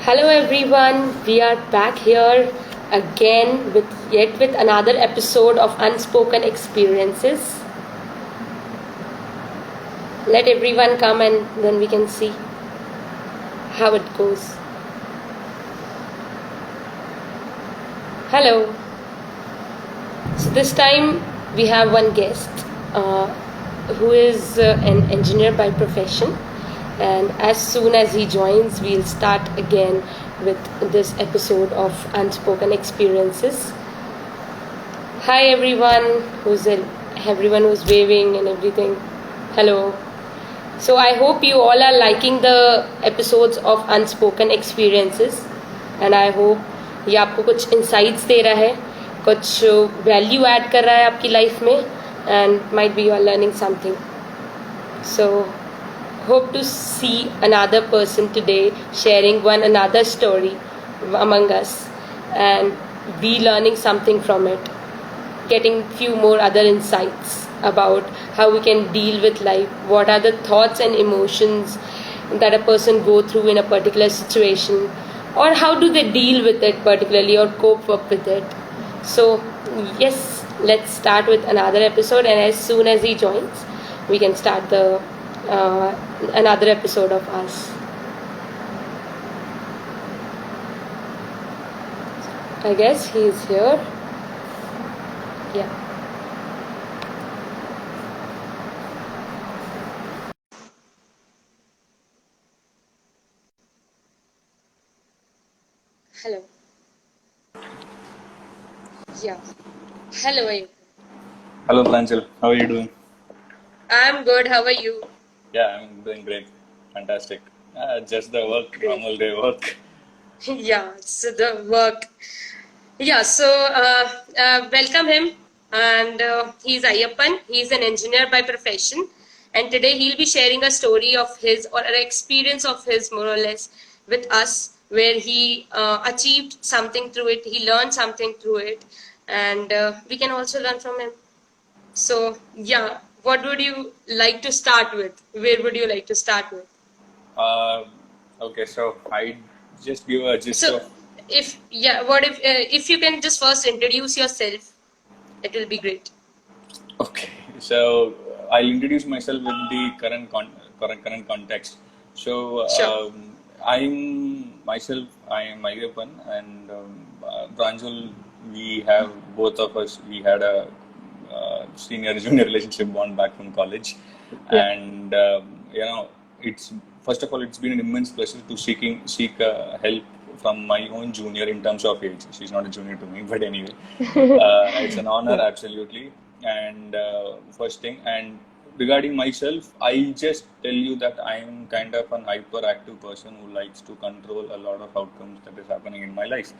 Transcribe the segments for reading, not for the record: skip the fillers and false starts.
Hello everyone, we are back here again with another episode of Unspoken Experiences. Let everyone come and then we can see how it goes. Hello. So this time we have one guest who is an engineer by profession, and as soon as he joins, we'll start again with this episode of Unspoken Experiences. Hi everyone, everyone who's waving and everything. Hello. So I hope you all are liking the episodes of Unspoken Experiences, and I hope ये आपको कुछ insights दे रहा है, कुछ value add कर रहा है आपकी life में, and might be you are learning something. So hope to see another person today sharing one another story among us, and we learning something from it, getting few more other insights about how we can deal with life, what are the thoughts and emotions that a person go through in a particular situation, or how do they deal with it particularly or cope up with it. So yes, let's start with another episode, and as soon as he joins we can start the another episode of us. I guess he's here. Yeah. Hello. Yeah. Hello, Iyappan. Hello, Pranjul. How are you doing? I'm good. How are you? Yeah, I'm doing great. Fantastic. Just the work, Great. normal day work. Yeah, so the work. Yeah, so welcome him. And he's Iyappan. He's an engineer by profession. And today he'll be sharing a story of his or an experience of his, more or less, with us, where he achieved something through it, he learned something through it, and we can also learn from him. So, yeah, what would you like to start with? Where would you like to start with? Uh, okay, so I just give a gist So, of. what if you can just first introduce yourself, it will be great. Okay, so I'll introduce myself with the current context. So Sure. I am Iyappan, and Pranjul. We have both of us. We had a senior junior relationship bond back from college, Yeah. and it's first of all it's been an immense pleasure to seek help from my own junior in terms of age. She's not a junior to me, but anyway, it's an honor, Yeah. absolutely. And first thing, and regarding myself, I just tell you that I am kind of an hyperactive person who likes to control a lot of outcomes that is happening in my life,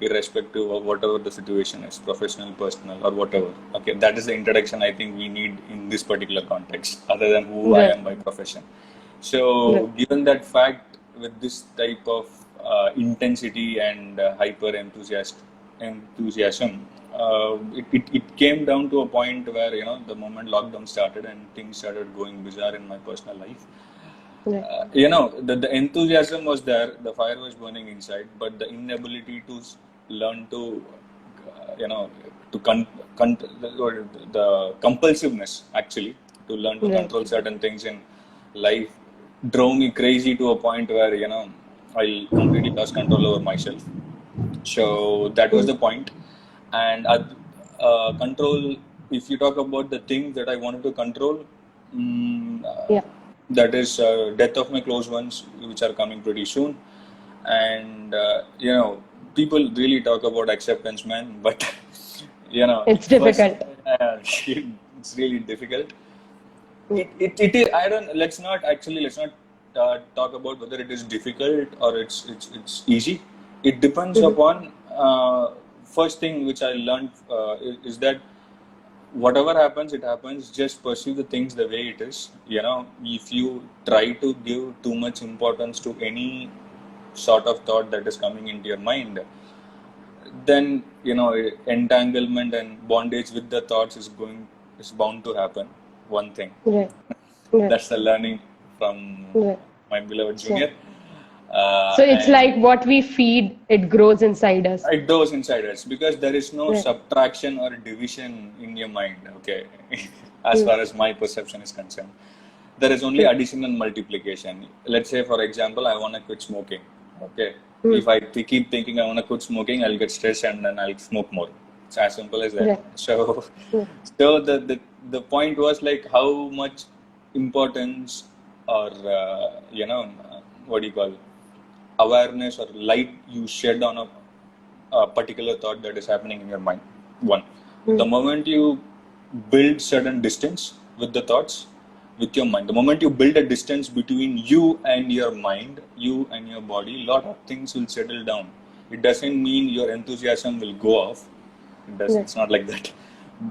irrespective of whatever the situation is, professional, personal, or whatever. Okay, that is the introduction I think we need in this particular context, other than who I Right. am by profession. So, Right. given that fact, with this type of intensity and enthusiasm, it came down to a point where the moment lockdown started and things started going bizarre in my personal life. Right. The enthusiasm was there, the fire was burning inside, but the inability to learn to, you know, to the compulsiveness actually to learn to Right. control certain things in life drove me crazy to a point where I completely lost control over myself. So that was the point. And control, if you talk about the things that I wanted to control, Yeah. that is death of my close ones, which are coming pretty soon. And, people really talk about acceptance, man, but, It's first, difficult. it's really difficult. It is, I don't, let's not talk about whether it is difficult or it's easy. It depends Mm-hmm. upon, first thing which I learned is that whatever happens, it happens. Just pursue the things the way it is. If you try to give too much importance to any sort of thought that is coming into your mind, then entanglement and bondage with the thoughts is bound to happen. One thing. Right. Right. That's the learning from Right. my beloved Sure. junior. So it's And like what we feed, it grows inside us. it goes inside us because there is no Right. subtraction or division in your mind. Okay, as far as my perception is concerned, there is only True. addition and multiplication. Let's say, for example, I want to quit smoking. Okay, Hmm. if I keep thinking I want to quit smoking, I'll get stressed and then I'll smoke more. It's as simple as that. Right. So, Hmm. so the point was like how much importance or what do you call awareness or light you shed on a particular thought that is happening in your mind. One, the moment you build certain distance with the thoughts, with your mind, the moment you build a distance between you and your mind, you and your body, lot of things will settle down. It doesn't mean your enthusiasm will go off. Right. It's not like that.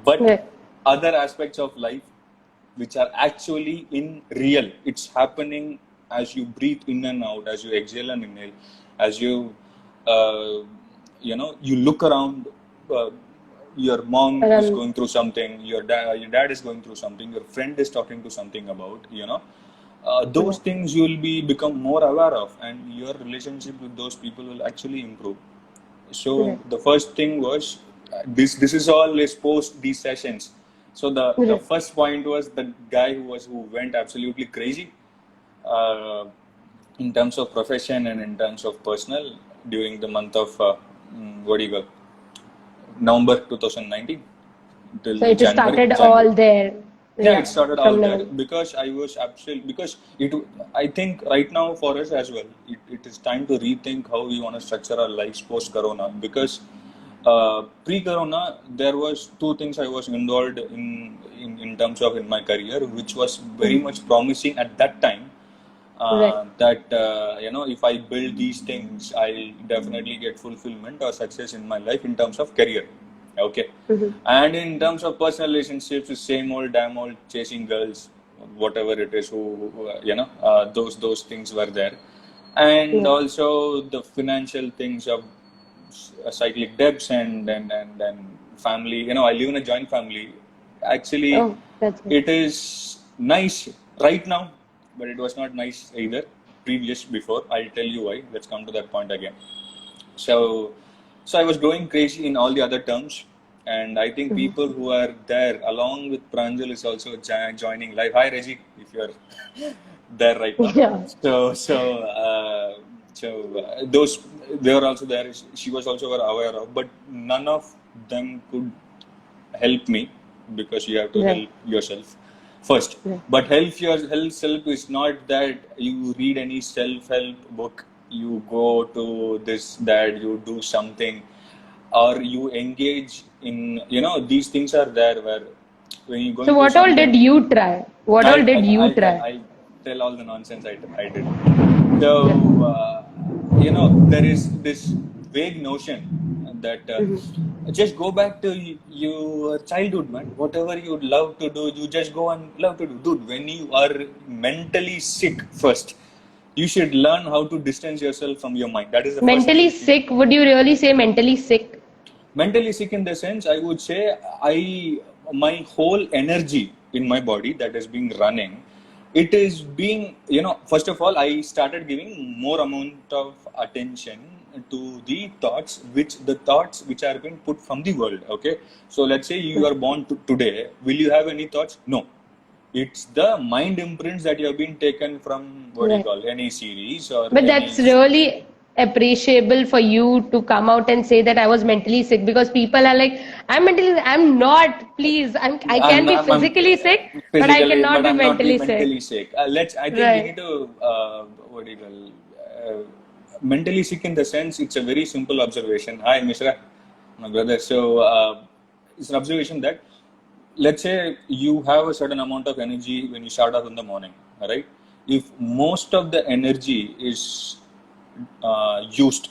But Right. other aspects of life which are actually in real, it's happening as you breathe in and out, as you exhale and inhale, as you uh, you look around. Your mom is Um, going through something, your dad is going through something, your friend is talking to something about, those right. things you will become more aware of, and your relationship with those people will actually improve. So Right. the first thing was this is all is post these sessions. So the Right. first point was the guy who went absolutely crazy uh, in terms of profession and in terms of personal during the month of what do you call November 2019 till So it started January. all there. Yeah, it Yeah. started all From there now. because I was absolutely because it. I think right now for us as well, it is time to rethink how we want to structure our lives post Corona. Because pre-Corona, there was two things I was involved in terms of in my career, which was very much promising at that time. Right. That if I build these things, I'll definitely get fulfillment or success in my life in terms of career. Okay. And in terms of personal relationships, the same old damn old chasing girls, whatever it is, those things were there, and Yeah. also the financial things of cyclic debts and family. I live in a joint family. Actually, Oh, that's good. it is nice right now, but it was not nice either previous before. I'll tell you why. Let's come to that point again. So, so I was going crazy in all the other terms, and I think people who are there along with Pranjul is also joining live. Hi, Reggie, if you're there right now. Yeah. Those they were also there. She was also aware of, but none of them could help me because you have to Right. help yourself first. Right. But help yourself is not that you read any self-help book, you go to this, that, you do something, or you engage in, these things are there where when you're So going through what all did something, you try? What all did you try? I tell all the nonsense I did. Yeah. So, there is this vague notion that just go back to your childhood, man. Whatever you'd love to do, you just go and love to do. Dude, when you are mentally sick first, you should learn how to distance yourself from your mind. That is the first Mentally thing. sick? Would you really say mentally sick? Mentally sick in the sense, I would say, my whole energy in my body that is being running, it is being, first of all, I started giving more amount of attention to the thoughts which are being put from the world. Okay, so let's say you are born today, will you have any thoughts? No. It's the mind imprints that you have been taken from, what do you Right. call, any series or But any. that's really appreciable for you to come out and say that I was mentally sick, because people are like, I'm mentally sick. I'm not. Please, I can be I'm physically sick, but I physically, cannot but be I'm not be mentally sick. mentally sick. I think we need Right. to, what do you call, mentally sick in the sense, it's a very simple observation. Hi, Mishra, my brother. So, it's an observation that, let's say you have a certain amount of energy when you start off in the morning, right? If most of the energy is used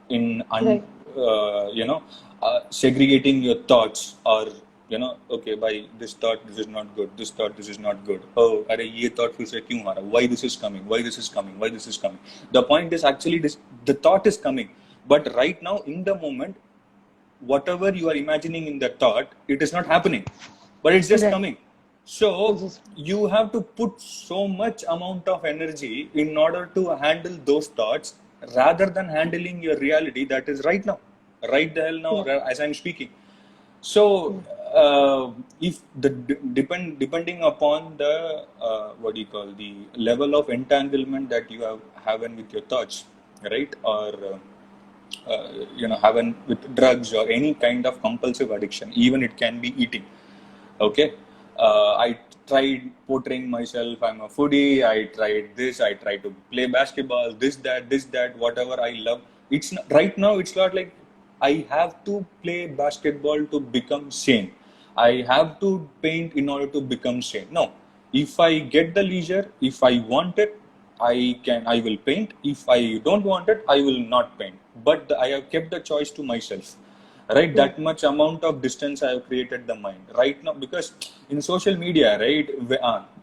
in Right. segregating your thoughts, or okay, by this thought this is not good, this thought this is not good, oh arey ye thought फिर से क्यों आ रहा, why this is coming, why this is coming, why this is coming. The point is actually this, the thought is coming, but right now in the moment, whatever you are imagining in the thought, it is not happening, but it's just Right. coming. So Just you have to put so much amount of energy in order to handle those thoughts rather than handling your reality that is right now, right the hell now yeah. as I'm speaking. So if the depending upon the what do you call, the level of entanglement that you have with your thoughts, right? Or haven't with drugs or any kind of compulsive addiction, even it can be eating. Okay, I tried portraying myself. I'm a foodie. I tried this. I tried to play basketball. This, that, whatever I love. It's not, right now. It's not like I have to play basketball to become sane. I have to paint in order to become sane. No, if I get the leisure, if I want it, I will paint. If I don't want it, I will not paint. But I have kept the choice to myself, right? Yeah. That much amount of distance I have created the mind right now, because in social media, right?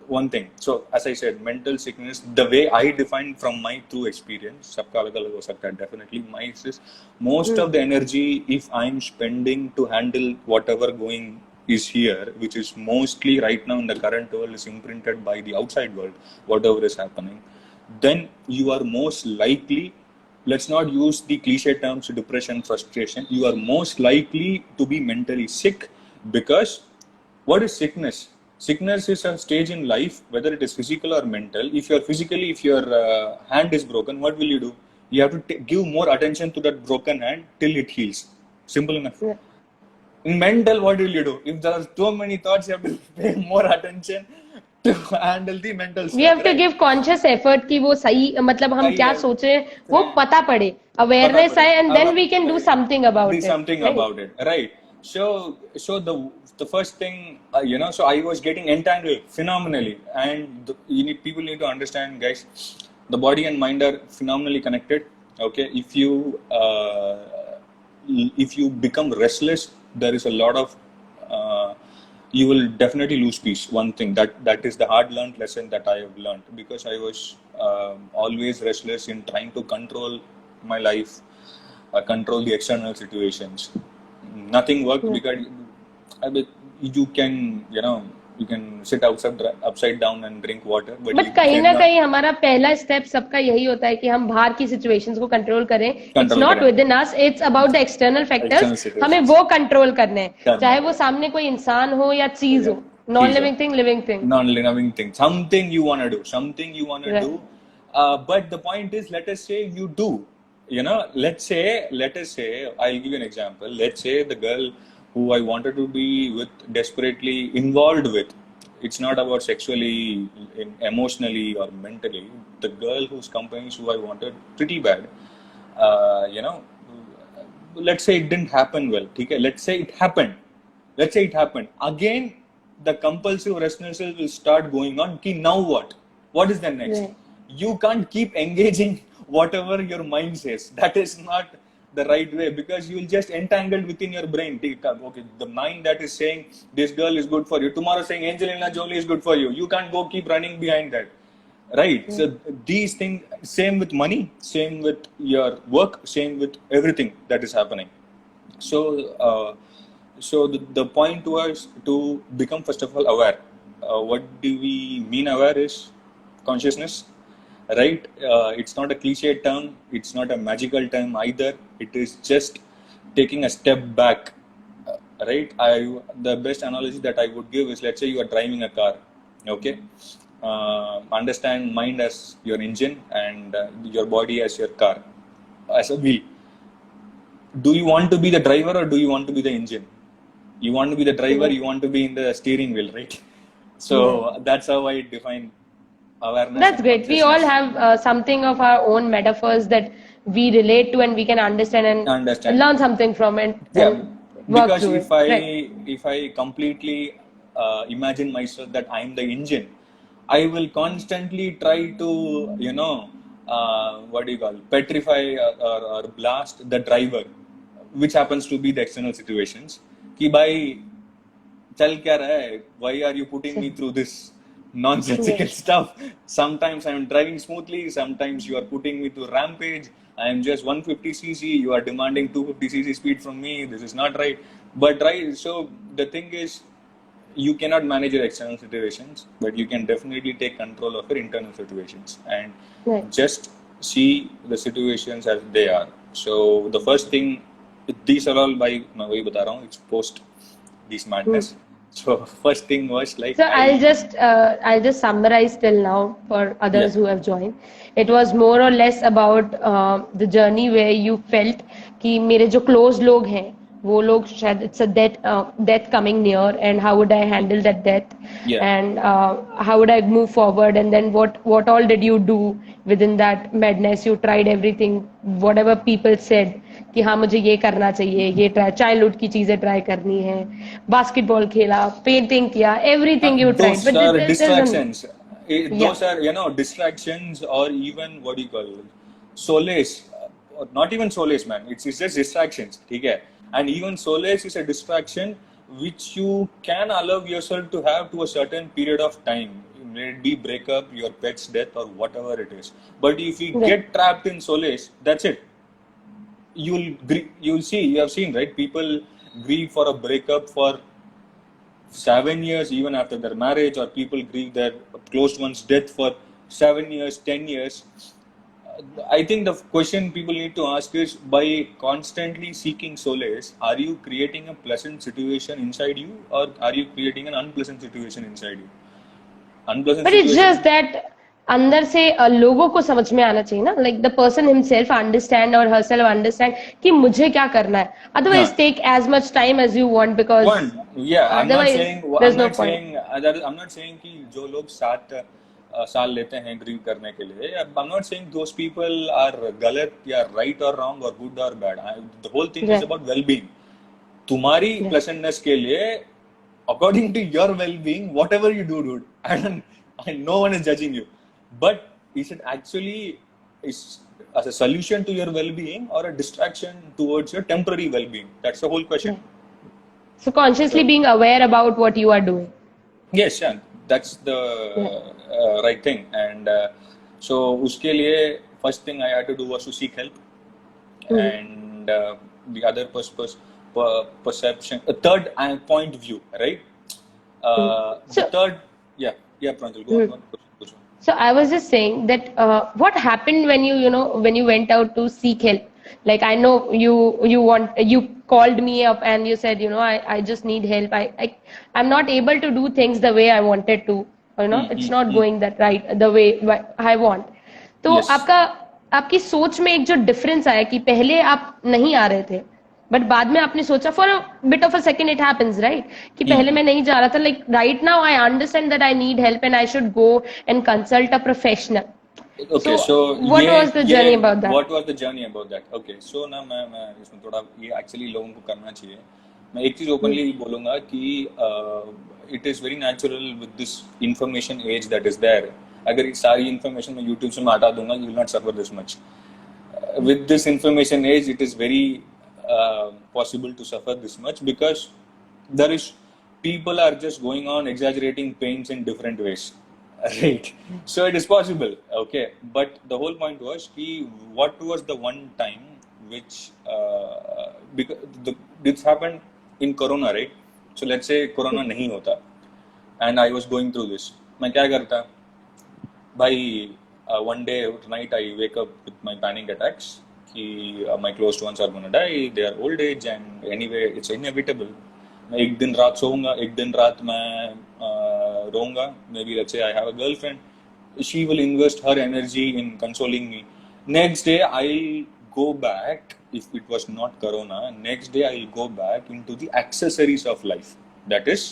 One thing, so as I said, mental sickness, the way I define from my true experience, sabka alag alag ho sakta hai, definitely mine is most of the energy if I'm spending to handle whatever going is here, which is mostly right now in the current world is imprinted by the outside world, whatever is happening, then you are most likely, let's not use the cliche terms depression, frustration, you are most likely to be mentally sick. Because what is sickness? Sickness is a stage in life, whether it is physical or mental. If you're physically, if your hand is broken, what will you do? You have to give more attention to that broken hand till it heals. Simple enough. Yeah. In mental, what will you do? If there are too many thoughts, you have to pay more attention to handle the mental We stuff, have to right? give conscious effort कि वो सही मतलब हम सही क्या है, सोच रहे हैं वो पता पड़े, पता awareness पड़े, आए and then we can do awareness आए, something do about it, something right? about it, right? So the first thing, so I was getting entangled phenomenally, and people need to understand, guys, the body and mind are phenomenally connected. Okay, if you become restless, there is a lot of you will definitely lose peace. One thing that is the hard learned lesson that I have learned, because I was always restless in trying to control my life, control the external situations. Nothing worked Yeah. because I mean, you can you can sit upside down and drink water, but but you कहीं ना cannot कहीं हमारा पहला step सबका यही होता है कि हम बाहर की सिचुएशंस को कंट्रोल करें. इट्स control नॉट करें with in us, it's about the external factors. external हमें situations वो कंट्रोल करने हैं, करने चाहे हैं. वो सामने कोई इंसान हो या चीज Yeah, हो, नॉन चीज हो, living thing, living thing. non-living thing, something you want to do, something you want to do. Right. But the point is, let us say you do, let us say, I'll give you an example. Let's say the girl who I wanted to be with, desperately involved with, it's not about sexually, emotionally or mentally, the girl whose companies who I wanted pretty bad, uh, you know let's say it didn't happen well, okay? Let's say it happened again. The compulsive restlessness will start going on. Ki, now what is the next? Right. You can't keep engaging whatever your mind says. That is not the right way, because you will just entangled within your brain. Okay, the mind that is saying this girl is good for you, tomorrow saying Angelina Jolie is good for you, you can't go keep running behind that, right? So these things, same with money, same with your work, same with everything that is happening. So the point was to become, first of all, aware. What do we mean aware is consciousness, right? It's not a cliche term, it's not a magical term either. It is just taking a step back, right? The best analogy that I would give is, let's say you are driving a car, okay? Understand mind as your engine, and your body as your car, as a wheel. Do you want to be the driver or do you want to be the engine? You want to be the driver, you want to be in the steering wheel, right? So that's how I define awareness That's and great. We all consciousness. have something of our own metaphors that we relate to and we can understand and Understand? learn something from it Yeah, and work because through if it. I Right. if I completely imagine myself that I'm the engine, I will constantly try to what do you call, petrify, or blast the driver, which happens to be the external situations. Ki bhai, चल क्या रहा है? Why are you putting me through this nonsensical Right. stuff? Sometimes I'm driving smoothly, sometimes you are putting me to rampage. I am just 150cc, you are demanding 250cc speed from me. This is not right. But right, so the thing is, you cannot manage your external situations, but you can definitely take control of your internal situations and Right. just see the situations as they are. So the first thing, these are all by मैं वही बता रहा हूँ, it's post this madness. So first thing was like So I'll just summarize till now for yeah, others who have joined. It was more or less about the journey where you felt कि मेरे जो close लोग हैं वो लोग शायद it's a death coming near, and how would I handle that death, yeah. and how would I move forward, and then what all did you do within that madness? You tried everything, whatever people said कि हाँ मुझे ये करना चाहिए, ये try, childhood की चीजें try करनी है, बास्केटबॉल खेला, पेंटिंग किया, everything you tried, Those but are this is distractions. या Those are, distractions, or even what do you call it? Solace. Or not even solace, man. It's just distractions. Okay? And even solace is a distraction which you can allow yourself to have to a certain period of time. May it be breakup, your pet's death, or whatever it is. But if you get trapped in solace, that's it. You'll see, you have seen, right? People grieve for a breakup for 7 years even after their marriage, or people grieve their close one's death for 7 years, 10 years. I think the question people need to ask is, by constantly seeking solace, are you creating a pleasant situation inside you, or are you creating an unpleasant situation inside you? Unpleasant but it's situation. Just that अंदर से लोगों को समझ में आना चाहिए ना, like the person himself understand और हरसेल्फ अंडरस्टैंड कि मुझे क्या करना है, Huh. Otherwise take as much time as you want, because One, yeah, otherwise there is no point. I'm not saying कि जो लोग 7 साल लेते हैं ग्रीव करने के लिए, I'm not saying those people are गलत या right or wrong or good or bad. The whole thing is about well-being. तुम्हारी pleasantness के लिए, according to your well-being, whatever you do, dude, and no one is judging you. But is it actually is as a solution to your well-being, or a distraction towards your temporary well-being? That's the whole question. So consciously So, being aware about what you are doing. yes, yeah, that's the right thing. And so uske liye first thing I had to do was to seek help. And the other perception, a third point view, right? The So third, yeah, Pranjul, go on. So I was just saying that what happened when when you went out to seek help? Like I know you called me up and you said I just need help. I'm not able to do things the way I wanted to. It's not going that right the way I want. तो Yes. आपकी सोच में एक जो difference आया कि पहले आप नहीं आ रहे थे, बट बाद में आपने सोचा for a bit of a second it happens right कि पहले मैं नहीं जा रहा था, like right now I understand that I need help and I should go and consult a professional. Okay, so what was the journey about that? What was the journey about that? Okay, so ना मैं इसमें थोड़ा ये actually लोगों को करना चाहिए. मैं एक चीज ओपनली बोलूंगा कि it is very natural with this information as that is there. अगर ये सारी इंफॉर्मेशन मैं यूट्यूब से मैं हटा दूंगा, you will not suffer this much. With this information age, it is very possible to suffer this much, because there is people are just going on exaggerating pains in different ways, right? So it is possible, okay. But the whole point was ki what was the one time which because this happened in Corona, right? So let's say Corona nahi hota and I was going through this, मैं क्या करता भाई? One day night I wake up with my panic attacks कि my close ones are gonna die, they are old age and anyway it's inevitable. मैं एक दिन रात सोऊंगा, एक दिन रात मैं रोऊंगा. Maybe let's say I have a girlfriend, she will invest her energy in consoling me. Next day I'll go back, if it was not Corona, next day I'll go back into the accessories of life, that is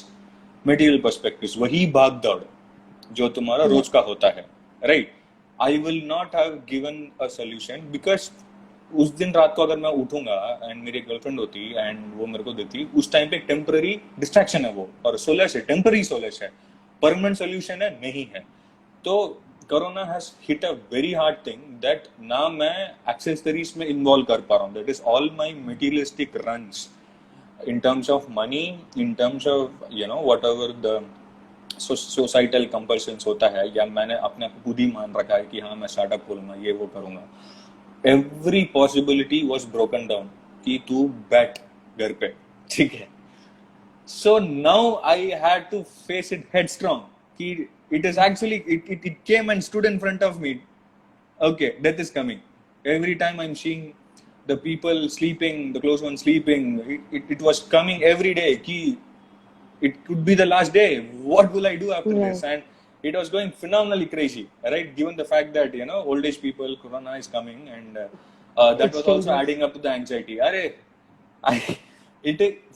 material perspectives. वही भाग दौड़ जो तुम्हारा रोज का होता है, right? I will not have given a solution, because उस दिन रात को अगर मैं उठूंगा एंड मेरी गर्लफ्रेंड होती एंड वो मेरे को देती, उस टाइम पे टेम्पररी डिस्ट्रैक्शन है वो, और सोलेस है, टेम्पररी सोलेस है, परमानेंट सोल्यूशन है नहीं है. तो corona has hit a very hard thing that ना मैं एक्सेसरीज में इन्वॉल्व कर पा रहा हूँ. That is all my materialistic runs in terms of money, in terms of whatever the societal compulsions होता है, या मैंने अपने आप खुद ही मान रखा है कि हाँ मैं स्टार्टअप खोलूंगा, ये वो करूंगा. Every possibility was broken down कि तू बैठ घर पे, ठीक है. So now I had to face it headstrong. It is actually, it came and stood in front of me. Okay, death is coming. Every time I'm seeing the people sleeping, the close ones sleeping, it was coming every day. It could be the last day. What will I do after this? And it was going phenomenally crazy, right? Given the fact that, old age people, Corona is coming, and that It's was also dangerous. adding up to the anxiety.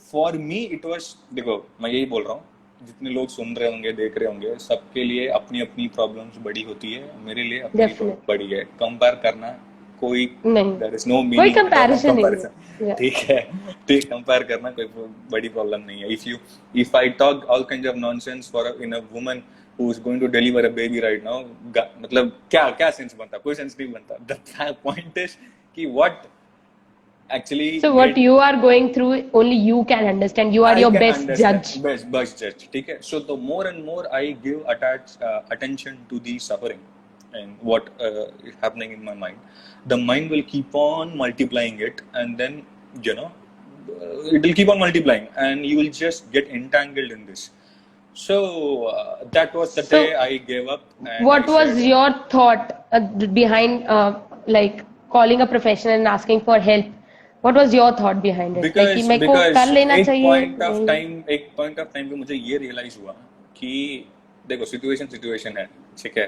For me, it was, देखो, मैं यही बोल रहा हूँ, जितने लोग सुन रहे होंगे, देख रहे होंगे, सबके लिए अपनी अपनी प्रॉब्लम्स बड़ी होती है. मेरे लिए अपनी Definitely. बड़ी है. कंपेयर करना कोई, नहीं, there is no कोई meaning at all of comparison नहीं है. comparison. ठीक है, ठीक, कंपेयर करना कोई बड़ी प्रॉब्लम नहीं है. If I talk all kinds of nonsense in a woman who is going to deliver a baby right now, मतलब क्या सेंस बनता? कोई सेंस नहीं बनता. The point is कि what actually So what you are going through, only you can understand. You are I your can best understand. judge. Best judge. ठीक है. So the more and more I give attention to the suffering and what is happening in my mind, the mind will keep on multiplying it, and then it will keep on multiplying, and you will just get entangled in this. So that was the day I gave up. And What was your thought behind like calling a professional and asking for help? What was your thought behind it? Like कि मेरे को कर लेना एक चाहिए नहीं? Point of time पे मुझे ये रियलाइज हुआ कि देखो, सिचुएशन है, ठीक है.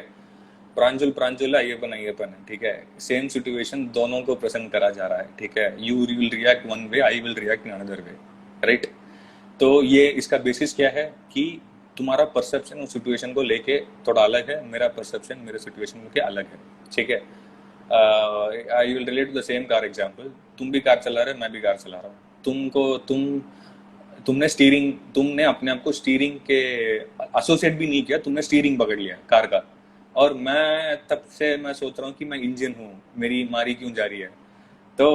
प्रांजुल अय्यप्पन है, ठीक है. सेम सिचुएशन दोनों को प्रेजेंट करा जा रहा है, ठीक है. You will react one way, I will react in another way, right. तो ये इसका बेसिस क्या है कि तुम्हारा परसेप्शन उस सिचुएशन को लेके थोड़ा अलग है, मेरा परसेप्शन मेरे सिचुएशन को लेके अलग है, ठीक है. I will relate to the same car example. तुम भी कार चला रहे हो, मैं भी कार चला रहा हूँ. तुमने अपने आप को स्टीयरिंग के एसोसिएट भी नहीं किया, तुमने स्टीयरिंग पकड़ लिया कार का. और तब से मैं सोच रहा हूँ कि मैं इंजन हूँ, मेरी मारी क्यों जा रही है. तो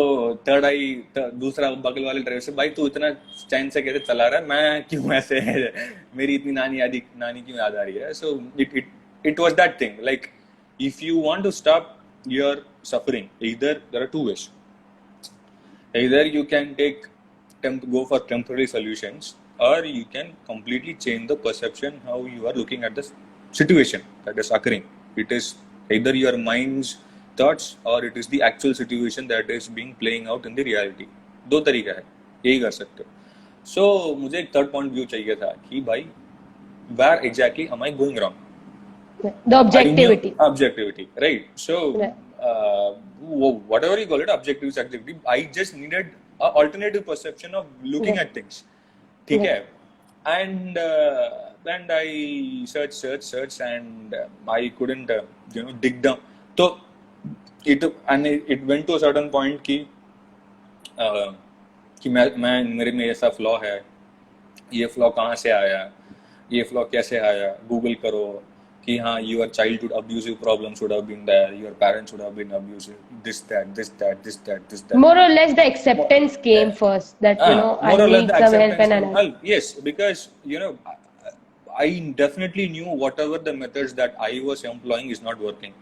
दूसरा बगल वाले ड्राइवर से, भाई तू इतना चैन से कैसे चला रहा है, मैं क्यों ऐसे मेरी इतनी नानी क्यों याद आ रही है. So it was that thing. Like if you want to stop your suffering, either there are two ways. Either you can go for temporary solutions, or you can completely change the perception how you are looking at the situation that is occurring. It is either your mind's thoughts or it is the actual situation that is being playing out in the reality. दो तरीका है, यही कर सकते हो. So मुझे एक third point view चाहिए था कि भाई, where exactly am I going wrong? The objectivity, right? So whatever you call it, objective, subjective, I just needed an alternative perception of looking at things. ठीक है. And I searched, and I couldn't dig down. So it went to a certain point कि मेरे में ऐसा flaw है, ये flaw कहाँ से आया, ये फ्लॉ कैसे आया. गूगल करो कि हाँ, your childhood abusive problems would have been there, your parents would have been abusive, this that. More or less the acceptance came first, that I need some help and help. Yes, because I definitely knew whatever the methods that I was employing is not working.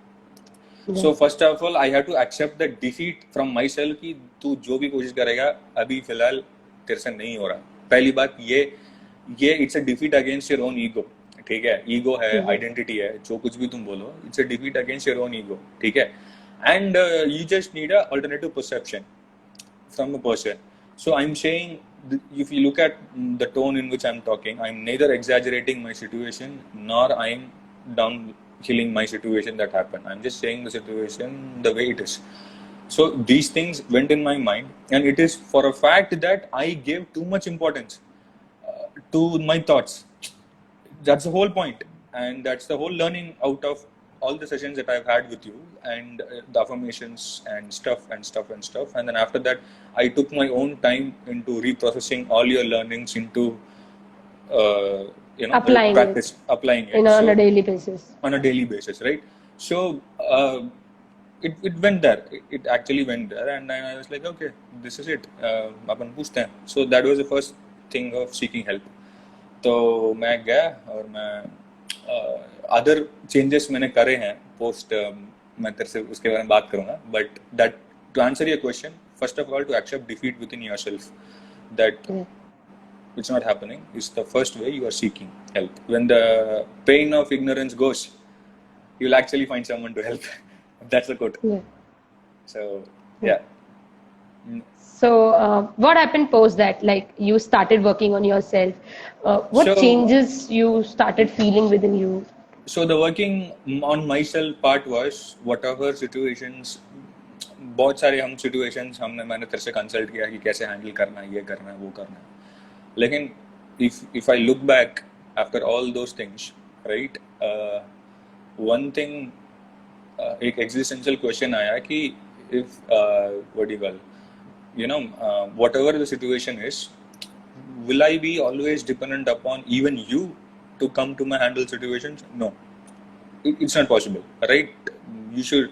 So first of all, I had to accept the defeat from myself कि तू जो भी कोशिश करेगा अभी फिलहाल तेरे से नहीं हो रहा. पहली बात ये it's a defeat against your own ego. ठीक है. ईगो है, आइडेंटिटी है, जो कुछ भी तुम बोलो, it's a defeat against your own ego. ठीक है. And you just need a alternative perception from a person. So I am saying, if you look at the tone in which I'm talking, I'm neither exaggerating my situation nor I'm downkilling my situation that happened. I'm just saying the situation the way it is. So these things went in my mind, and it is for a fact that I gave too much importance to my thoughts. That's the whole point, and that's the whole learning out of all the sessions that I've had with you, and the affirmations and stuff. And then after that, I took my own time into reprocessing all your learnings into applying it on a daily basis. Right? So it went there. It actually went there, and I was like, okay, this is it. अपन पूछते हैं. So that was the first thing of seeking help. तो मैं गया और मैं other changes मैंने करे हैं पोस्ट. मैं तेरे से उसके बारे में बात करूंगा, but that to answer your question, first of all to accept defeat within yourself, that it's not happening is the first way you are seeking help. When the pain of ignorance goes, you'll actually find someone to help. That's the quote. Yeah. So yeah. So, what happened post that? Like, you started working on yourself. What So changes you started feeling within you? so the working on myself part was whatever situations, बहुत सारे हम situations मैंने तेरे से consult किया कि कैसे handle करना है, ये करना है, वो करना है. लेकिन if I look back after all those things, right, one thing, एक existential question आया कि if what do you call, whatever the situation is, will I be always dependent upon even you to come to my handle situations? No, it's not possible, right? You should.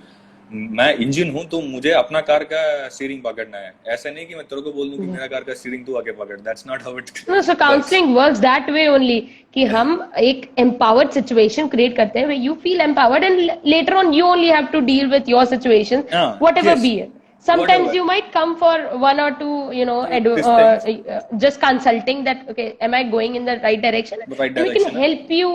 मैं engine हूँ तो मुझे अपना car का steering पकड़ना है. ऐसा नहीं कि मैं तेरे को बोल दूँ कि मेरा कार का स्टीयरिंग तू आके पकड़. That's not how it No, so works. counseling works that way only कि हम एक empowered situation create करते हैं where you feel empowered and later on you only have to deal with your situation, whatever Yes, be it. Sometimes whatever. you might come for one or two, These things, just consulting that, okay, am I going in the right direction? the right And we can direction, help you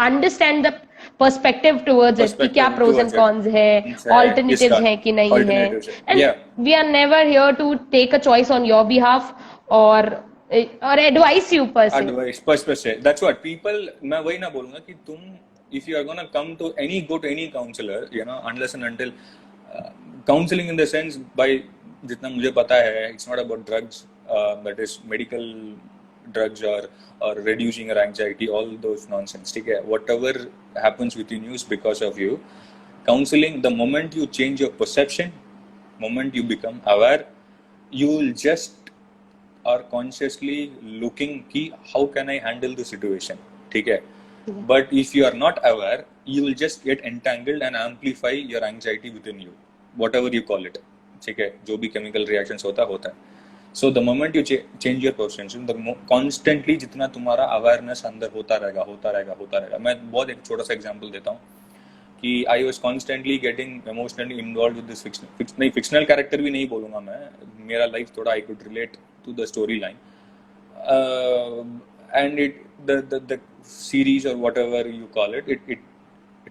understand the perspective towards it कि क्या perspective pros and towards it. cons है, alternatives इसका हैं कि नहीं है. alternatives है. And Yeah. we are never here to take a choice on your behalf or advise you per se. Advice, perspective. That's what people. मैं वही ना बोलूँगा कि तुम, if you are gonna go to any counselor, unless and until counseling in the sense by जितना मुझे पता है, it's not about drugs, that is medical drugs or reducing your anxiety, all those nonsense. ठीक है? Whatever happens within you is because of you. Counseling, the moment you change your perception, moment you become aware, you will just are consciously looking कि how can I handle the situation, ठीक है? But if you are not aware, you will just get entangled and amplify your anxiety within you, whatever you call it, ठीक है? जो भी chemical reactions होता है. So the moment you change your perception, the constantly जितना तुम्हारा awareness अंदर होता रहेगा. मैं बहुत एक छोटा सा example देता हूँ कि I was constantly getting emotionally involved with this fictional character भी नहीं बोलूँगा मैं. मेरा life थोड़ा I could relate to the storyline, and the series or whatever you call it, it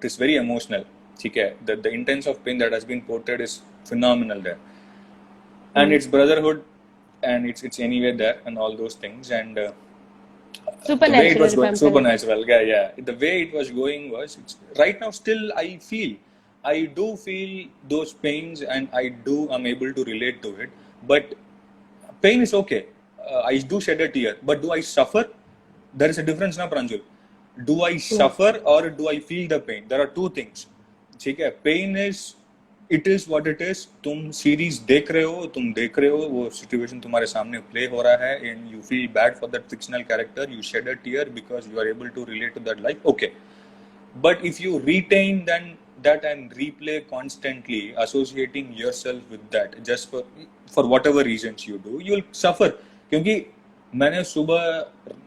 is very emotional. ठीक है? The intense of pain that has been portrayed is phenomenal there, and it's brotherhood, and it's anyway there, and all those things, and the way it was going, supernatural, yeah. The way it was going was, right now still I do feel those pains, and I'm able to relate to it, but pain is okay. I do shed a tear, but do I suffer? There is a difference now, Pranjul. Do I suffer or do I feel the pain? There are two things. ठीक है? Pain is, it is what it is. तुम series देख रहे हो, वो situation तुम्हारे सामने play हो रहा है, and you feel bad for that fictional character. You shed a tear because you are able to relate to that life. Okay. But if you retain that and replay constantly, associating yourself with that, just for whatever reasons you do, you will suffer. क्योंकि मैंने सुबह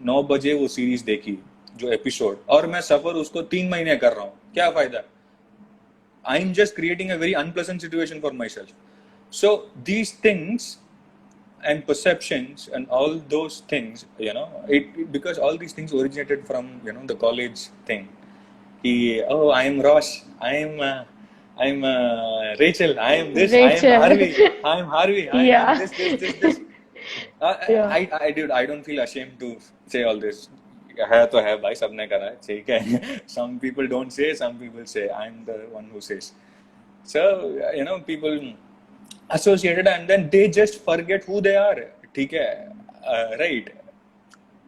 9 बजे वो series देखी, जो episode, और मैं सफर उसको 3 महीने कर रहा हूँ. क्या फायदा? I'm just creating a very unpleasant situation for myself. So these things and perceptions and all those things, because all these things originated from the college thing. Oh, I am Rosh, I am Rachel, I am this, Rachel. I am Harvey, I am this. I don't feel ashamed to say all this. है तो है भाई, सबने करा है, ठीक है? Some people don't say, some people say. I'm the one who says. So people associated, and then they just forget who they are, ठीक है? Right?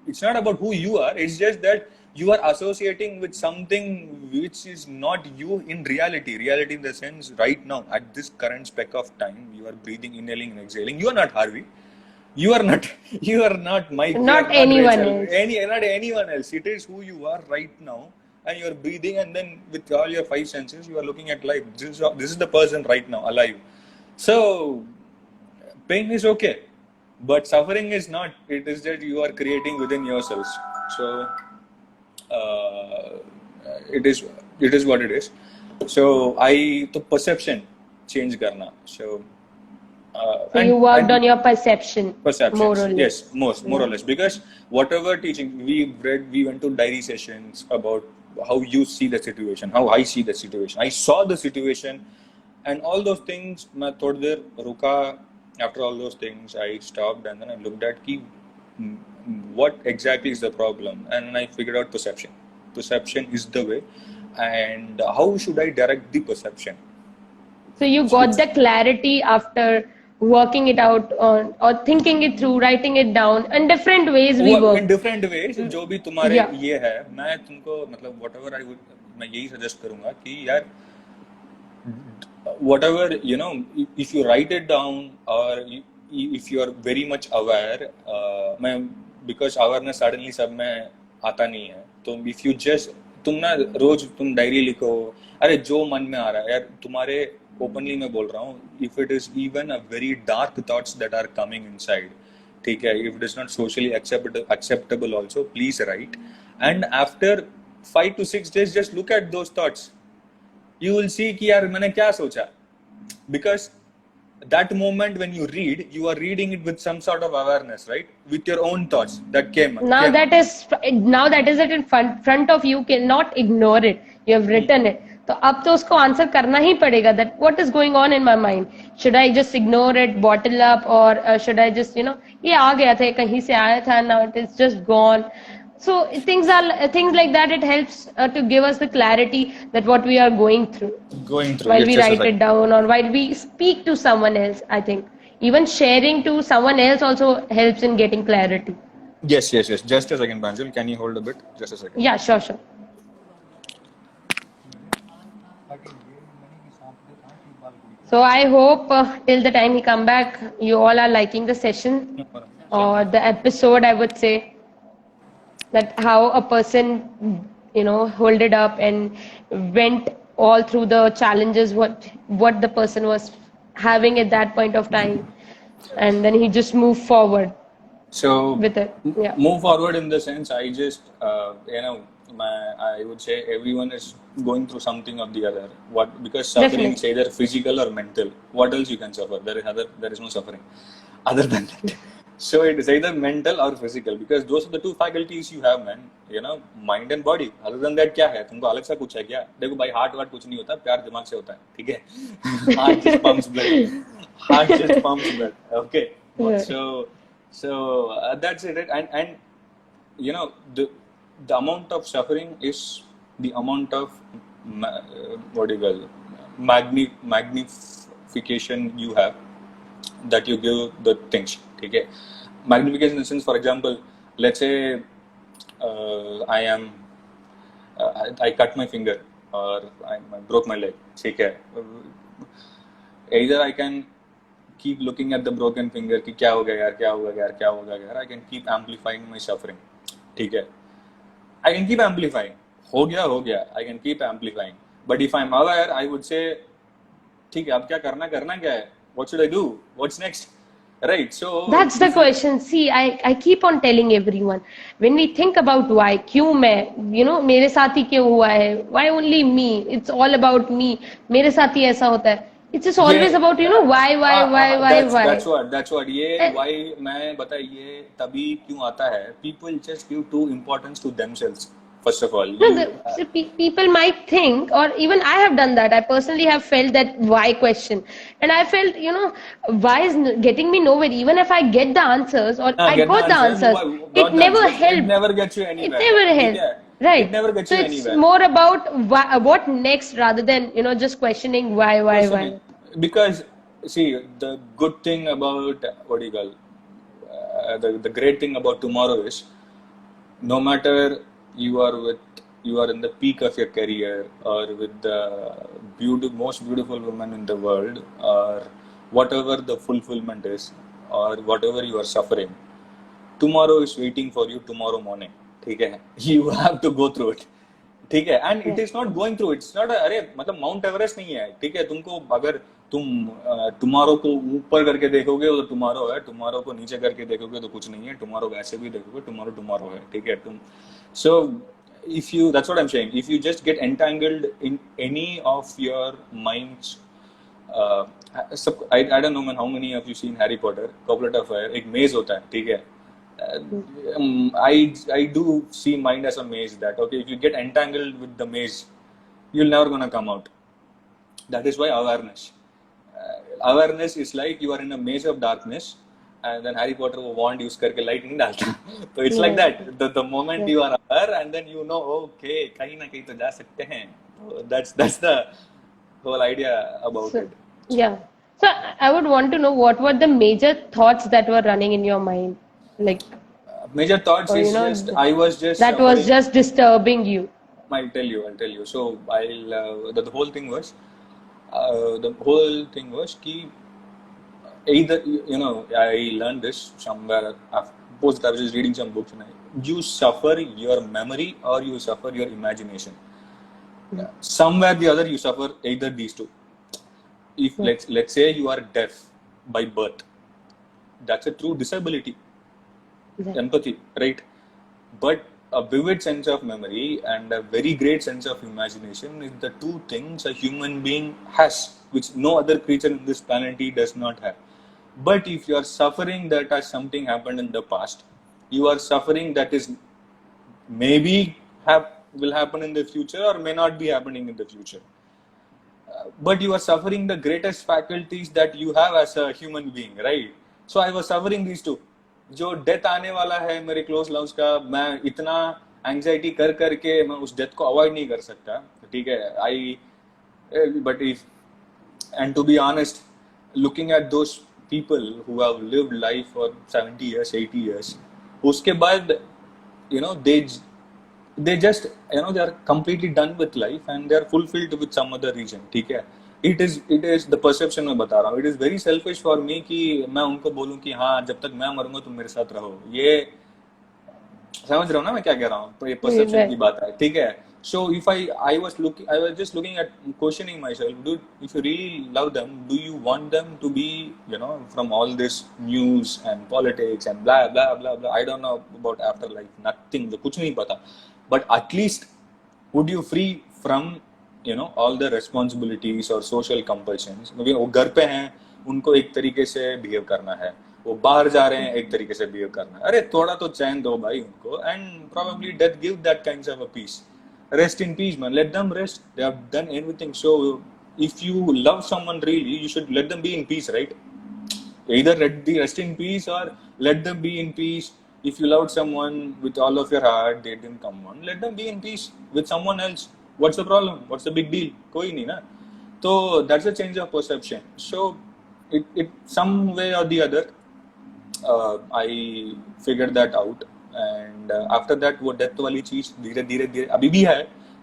It's not about who you are. It's just that you are associating with something which is not you in reality. Reality in the sense, right now, at this current speck of time, you are breathing, inhaling and exhaling. You are not Harvey. You are not Mike. Not anyone else. Not anyone else. It is who you are right now, and you are breathing, and then with all your 5 senses, you are looking at life. This is the person right now, alive. So, pain is okay, but suffering is not. It is that you are creating within yourselves. So, it is what it is. So, the perception change karna. So, So you worked and on your perception, more perceptions, or yes, less. more or Yeah. less, because whatever teaching we read, we went to diary sessions about how you see the situation, how I see the situation, I saw the situation, and all those things. मैं थोड़ी देर रुका. After all those things, I stopped and then I looked at ki, what exactly is the problem, and then I figured out perception. Perception is the way, and how should I direct the perception? So you So got it's the clarity after working it out on, or thinking it through, writing it down. In different ways we वो in work. different ways. जो भी तुम्हारे Yeah. ये है, मैं तुमको मतलब whatever I would, मैं यही suggest करूँगा कि यार whatever if you write it down, or if you are very much aware, मैं because awareness suddenly सब में आता नहीं है, तो if you just तुम ना रोज तुम डायरी लिखो, अरे जो मन में आ रहा है यार तुम्हारे, ओपनली मैं बोल रहा हूँ, if it is even a very dark thoughts that are coming inside, ठीक है, if it is not socially acceptable also, please write, and after 5 to 6 days just look at those thoughts. You will see कि यार मैंने क्या सोचा, because that moment when you read, you are reading it with some sort of awareness, right, with your own thoughts that came Now up. that is it in front of you, cannot ignore it. You have written it. तो अब तो उसको answer करना ही पड़ेगा, that what is going on in my mind. Should I just ignore it, bottle up, or should I just ये आ गया था, कहीं से आया था, now it is just gone. So things like that. It helps to give us the clarity that what we are going through Going through, while yes, we just a write it second. down or while we speak to someone else. I think even sharing to someone else also helps in getting clarity. Yes, just a second, Pranjul, can you hold a bit, just a second. Yeah, sure. So I hope till the time he come back, you all are liking the session or the episode. I would say that how a person hold it up and went all through the challenges what the person was having at that point of time, and then he just moved forward So with it. Yeah, move forward in the sense, I just I would say everyone is going through something or the other. What, because suffering is definitely. either physical or mental. What else you can suffer? There is no suffering other than that. So it is either mental or physical, because those are the two faculties you have, man. Mind and body. Other than that, क्या है? तुमको अलग सा कुछ है क्या? देखो भाई, हार्ट वार्ट कुछ नहीं होता, प्यार दिमाग से होता है, ठीक है? Heart just pumps blood. Heart just pumps blood. Okay. Yeah. So that's it. And the amount of suffering is the amount of what do you call magnification you have, that you give the things. Okay, magnification in the sense, for example, let's say I cut my finger, or I broke my leg. Okay, either I can keep looking at the broken finger कि क्या हो गया यार, क्या होगा यार, क्या होगा यार. I can keep amplifying my suffering. ठीक है, I can keep amplifying. हो गया, I can keep amplifying. But if I'm aware, I would say ठीक है, अब क्या करना क्या है? What should I do? What's next? Right. So That's the question. See, I keep on telling everyone, when we think about why, क्यों मैं, मेरे साथ ही क्यों हुआ है, why only me, it's all about me, मेरे साथ ही ऐसा होता है. It's just always about why. that's what ये And why मैं बता, ये तभी क्यों आता है. People just give too importance to themselves. First of all, no, people might think, or even I have done that. I personally have felt that why question, and I felt, why is getting me nowhere. Even if I get the answers or I get the got the answer, answers, it got the never answers, it helped. never gets you It anywhere. never ठीक helped. है? It Right. never gets So you it's anywhere. more about what next rather than just questioning why. Questioning. Because see, the good thing about what do you call the great thing about tomorrow is, no matter you are in the peak of your career, or with the most beautiful woman in the world, or whatever the fulfillment is, or whatever you are suffering, tomorrow is waiting for you tomorrow morning. ठीक है, you have to go through it. ठीक है, and it is not going through, it's not अरे मतलब mount Everest नहीं है. ठीक है, तुमको अगर तुम टुमारो को ऊपर करके देखोगे तो टुमारो है, टुमारो को नीचे करके देखोगे तो कुछ नहीं है, टुमारो को ऐसे भी देखोगे टुमारो है. ठीक है, so if you, that's what I'm saying, if you just get entangled in any of your mind's I don't know man, how many of you seen Harry Potter, Goblet of Fire, एक maze होता है, ठीक है? I do see mind as a maze that okay, if you get entangled with the maze, you're never gonna come out. That is why awareness. Awareness is like you are in a maze of darkness, and then Harry Potter वो wand use करके light नहीं डालता. So it's like that. The moment you are aware, and then you know, okay, कहीं ना कहीं तो जा सकते हैं. So that's the whole idea about it. Yeah. So I would want to know what were the major thoughts that were running in your mind, like, Major thoughts or is just I was just that was suffering. just disturbing you. I'll tell you. So the whole thing was कि either I learned this somewhere. Post I was just reading some books, and you suffer your memory or you suffer your imagination. Somewhere the other you suffer either these two. If let's say you are deaf by birth, that's a true disability. Empathy, right? But a vivid sense of memory and a very great sense of imagination is the two things a human being has, which no other creature in this planet does not have. But if you are suffering that as something happened in the past, you are suffering that is maybe will happen in the future or may not be happening in the future. But you are suffering the greatest faculties that you have as a human being, right? So I was suffering these two. जो death आने वाला है मेरे close loves का, मैं इतना anxiety कर करके मैं उस डेथ को अवॉइड नहीं कर सकता, ठीक है? I but if and to be honest, looking at those people who have lived life for 70 years 80 years, उसके बाद they just they are completely done with life and they are fulfilled with some other reason, ठीक है? It is the perception मैं बता रहा हूँ. It is very selfish for me कि मैं उनको बोलूँ कि हाँ जब तक मैं मरूंगा तुम मेरे साथ रहो. ये समझ रहे हो ना मैं क्या कह रहा हूँ? तो ये perception की बात है, ठीक है? So if I was just looking at questioning myself, dude, if you really love them, do you want them to be from all this news and politics and blah blah blah blah? I don't know about afterlife, nothing, कुछ नहीं पता. But at least would you free from all the responsibilities or social compulsions? क्योंकि वो घर पे हैं, उनको एक तरीके से बिहेव करना है, वो बाहर जा रहे हैं एक तरीके से बिहेव करना है. अरे थोड़ा तो चैन दो भाई उनको. And probably death give that kinds of a peace. Rest in peace, man. Let them rest. They have done everything. So if you love someone really, you should let them be in peace, right? Either rest in peace or let them be in peace. If you loved someone with all of your heart, they didn't come on, let them be in peace with someone else. What's the problem? What's the big deal? कोई नहीं ना. So that's a change of perception. So it some way or the other, I figured that out. And after that वो death वाली चीज धीरे धीरे अभी भी है.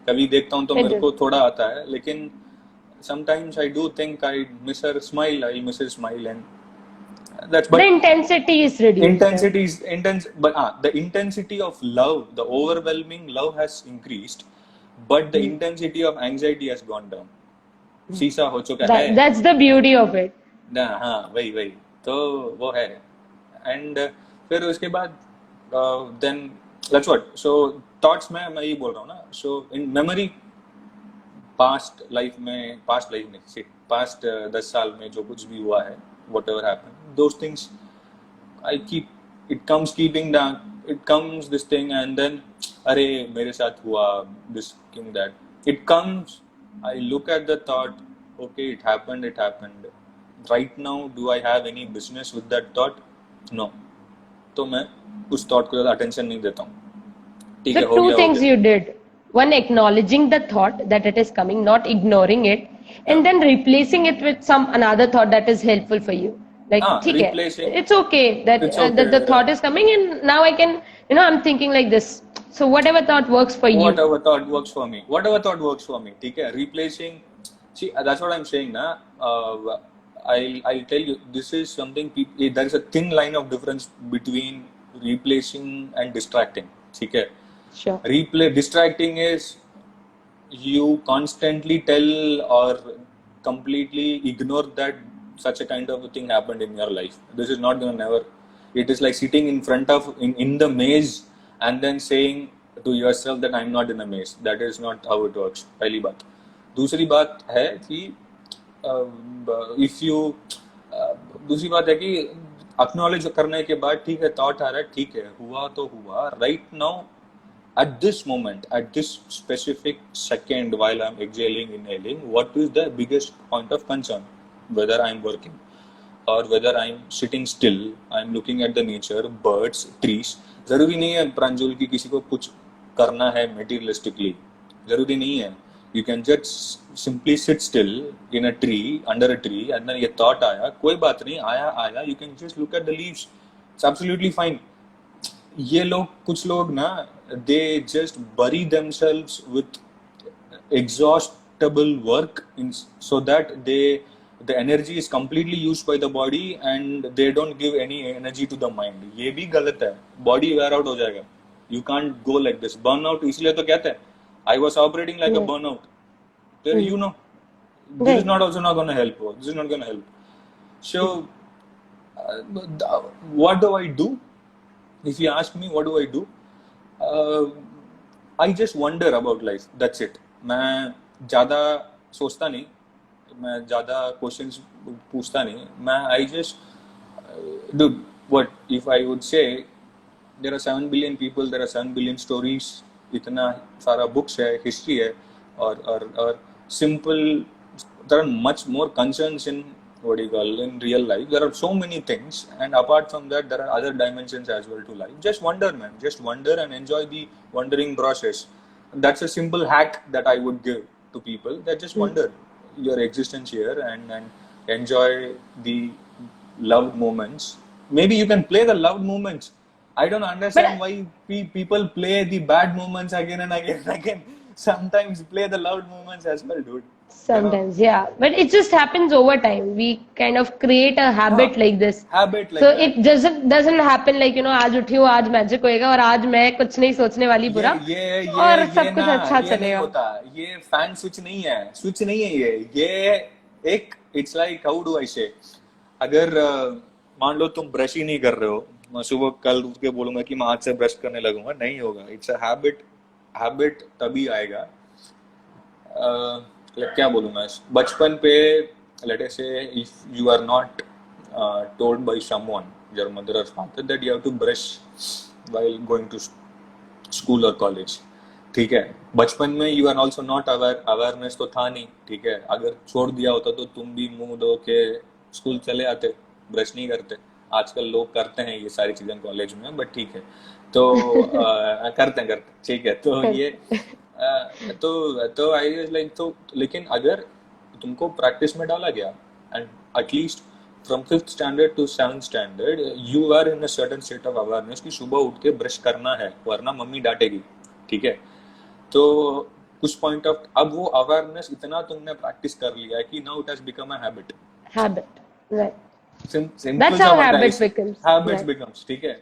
कभी देखता हूँ तो मेरे को थोड़ा आता है, लेकिन sometimes I do think I miss her smile. I miss her smile, and that's but the intensity is reduced. Intensity is intense, but the intensity of love, the overwhelming love has increased, but the intensity of anxiety has gone down. शीशा हो चुका है. That's the beauty of it. ना हाँ वही तो वो है. And फिर उसके बाद then that's what. So thoughts में मैं ये बोल रहा हूँ ना. So in memory, past life में 10 साल में जो कुछ भी हुआ है, whatever happened, those things it comes keeping down, it comes this thing, and then अरे मेरे साथ हुआ this thing that it comes. I look at the thought, okay, it happened. Right now, do I have any business with that thought? No. तो मैं उस thought को ज़्यादा attention नहीं देता हूँ. ठीक है, The two things you did: one, acknowledging the thought that it is coming, not ignoring it, and then replacing it with another thought that is helpful for you. Like, it's okay that the thought is coming, and now I can, I'm thinking like this. So whatever thought works for you. Whatever thought works for me. ठीक है. Replacing. See, that's what I'm saying ना. I'll tell you, this is something. There is a thin line of difference between replacing and distracting. ठीक है. Sure. Distracting is you constantly tell or completely ignore that such a kind of a thing happened in your life. This is not gonna never. It is like sitting in front of in the maze and then saying to yourself that I'm not in a maze. That is not how it works. पहली बात. दूसरी बात है कि if you दूसरी बात है कि अक्नॉलेज करने के बाद ठीक है थॉट आ रहा है, ठीक है हुआ तो हुआ, right now at this moment, at this specific second while I'm exhaling, inhaling, what is the biggest point of concern? Whether I'm working or whether I'm sitting still, I'm looking at the nature, birds, trees. जरूरी नहीं है प्रांजुल की किसी को कुछ करना है materialistically. जरूरी नहीं है. You can just simply sit still in a tree, under a tree, and then ये thought आया, कोई बात नहीं, आया, you can just look at the leaves. It's absolutely fine. ये लोग कुछ लोग ना they just bury themselves with exhaustible work so that the energy is completely used by the body and they don't give any energy to the mind. ये भी गलत है, body wear out हो जाएगा. You can't go like this. Burnout इसलिए तो कहते हैं I was operating like a burnout. Then you know this is not also not going to help. This is not going to help. So what do I do? If you ask me what do I do, I just wonder about life. That's it. मैं ज़्यादा सोचता नहीं, मैं ज़्यादा questions पूछता नहीं. मैं I just dude, what if I would say there are 7 billion people, there are 7 billion stories, इतना सारा books है, history है, और simple. There are much more concerns in what do you call in real life. There are so many things, and apart from that there are other dimensions as well to life. Just wonder, man, just wonder and enjoy the wondering process. That's a simple hack that I would give to people, that just wonder your existence here and enjoy the loved moments. Maybe you can play the loved moments. I don't understand why people play the bad moments again and again and again. Sometimes play the loved moments as well, dude. Sometimes, yeah, but it just happens over time. We kind of create a habit like this. Habit like so that. it doesn't happen like आज उठी हूँ, आज magic होएगा और आज मैं कुछ नहीं सोचने वाली बुरा और सब कुछ अच्छा ये नहीं चलेगा. होता. ये फैन स्विच नहीं है, ये एक it's like how do I से, अगर मान लो तुम ब्रश ही नहीं कर रहे हो, मैं सुबह कल उठ के बोलूंगा कि मैं आज से ब्रश करने लगूंगा, नहीं होगा. इट्स अ हैबिट तभी आएगा. क्या बोलूंगा, बचपन पे let us say if you are not told by someone, your mother or father, that you have to brush while going to school or college, ठीक है. बचपन में you are also not aware, awareness तो था नहीं, ठीक है. अगर छोड़ दिया होता तो तुम भी मुंह धो के स्कूल चले आते, ब्रश नहीं करते. आजकल लोग करते हैं ये सारी चीजें कॉलेज में, बट ठीक है. तो करते हैं ठीक है. तो ये तो आई लाइक, तो लेकिन अगर तुमको प्रैक्टिस में डाला गया and at least from 5th standard to 7th standard you are in a certain state of awareness कि सुबह उठ के ब्रश करना है वरना मम्मी डांटेगी, ठीक है. तो कुछ पॉइंट ऑफ अब वो अवेयरनेस इतना तुमने प्रैक्टिस कर लिया है कि now it has become a habit, right. That's how habits becomes, ठीक है.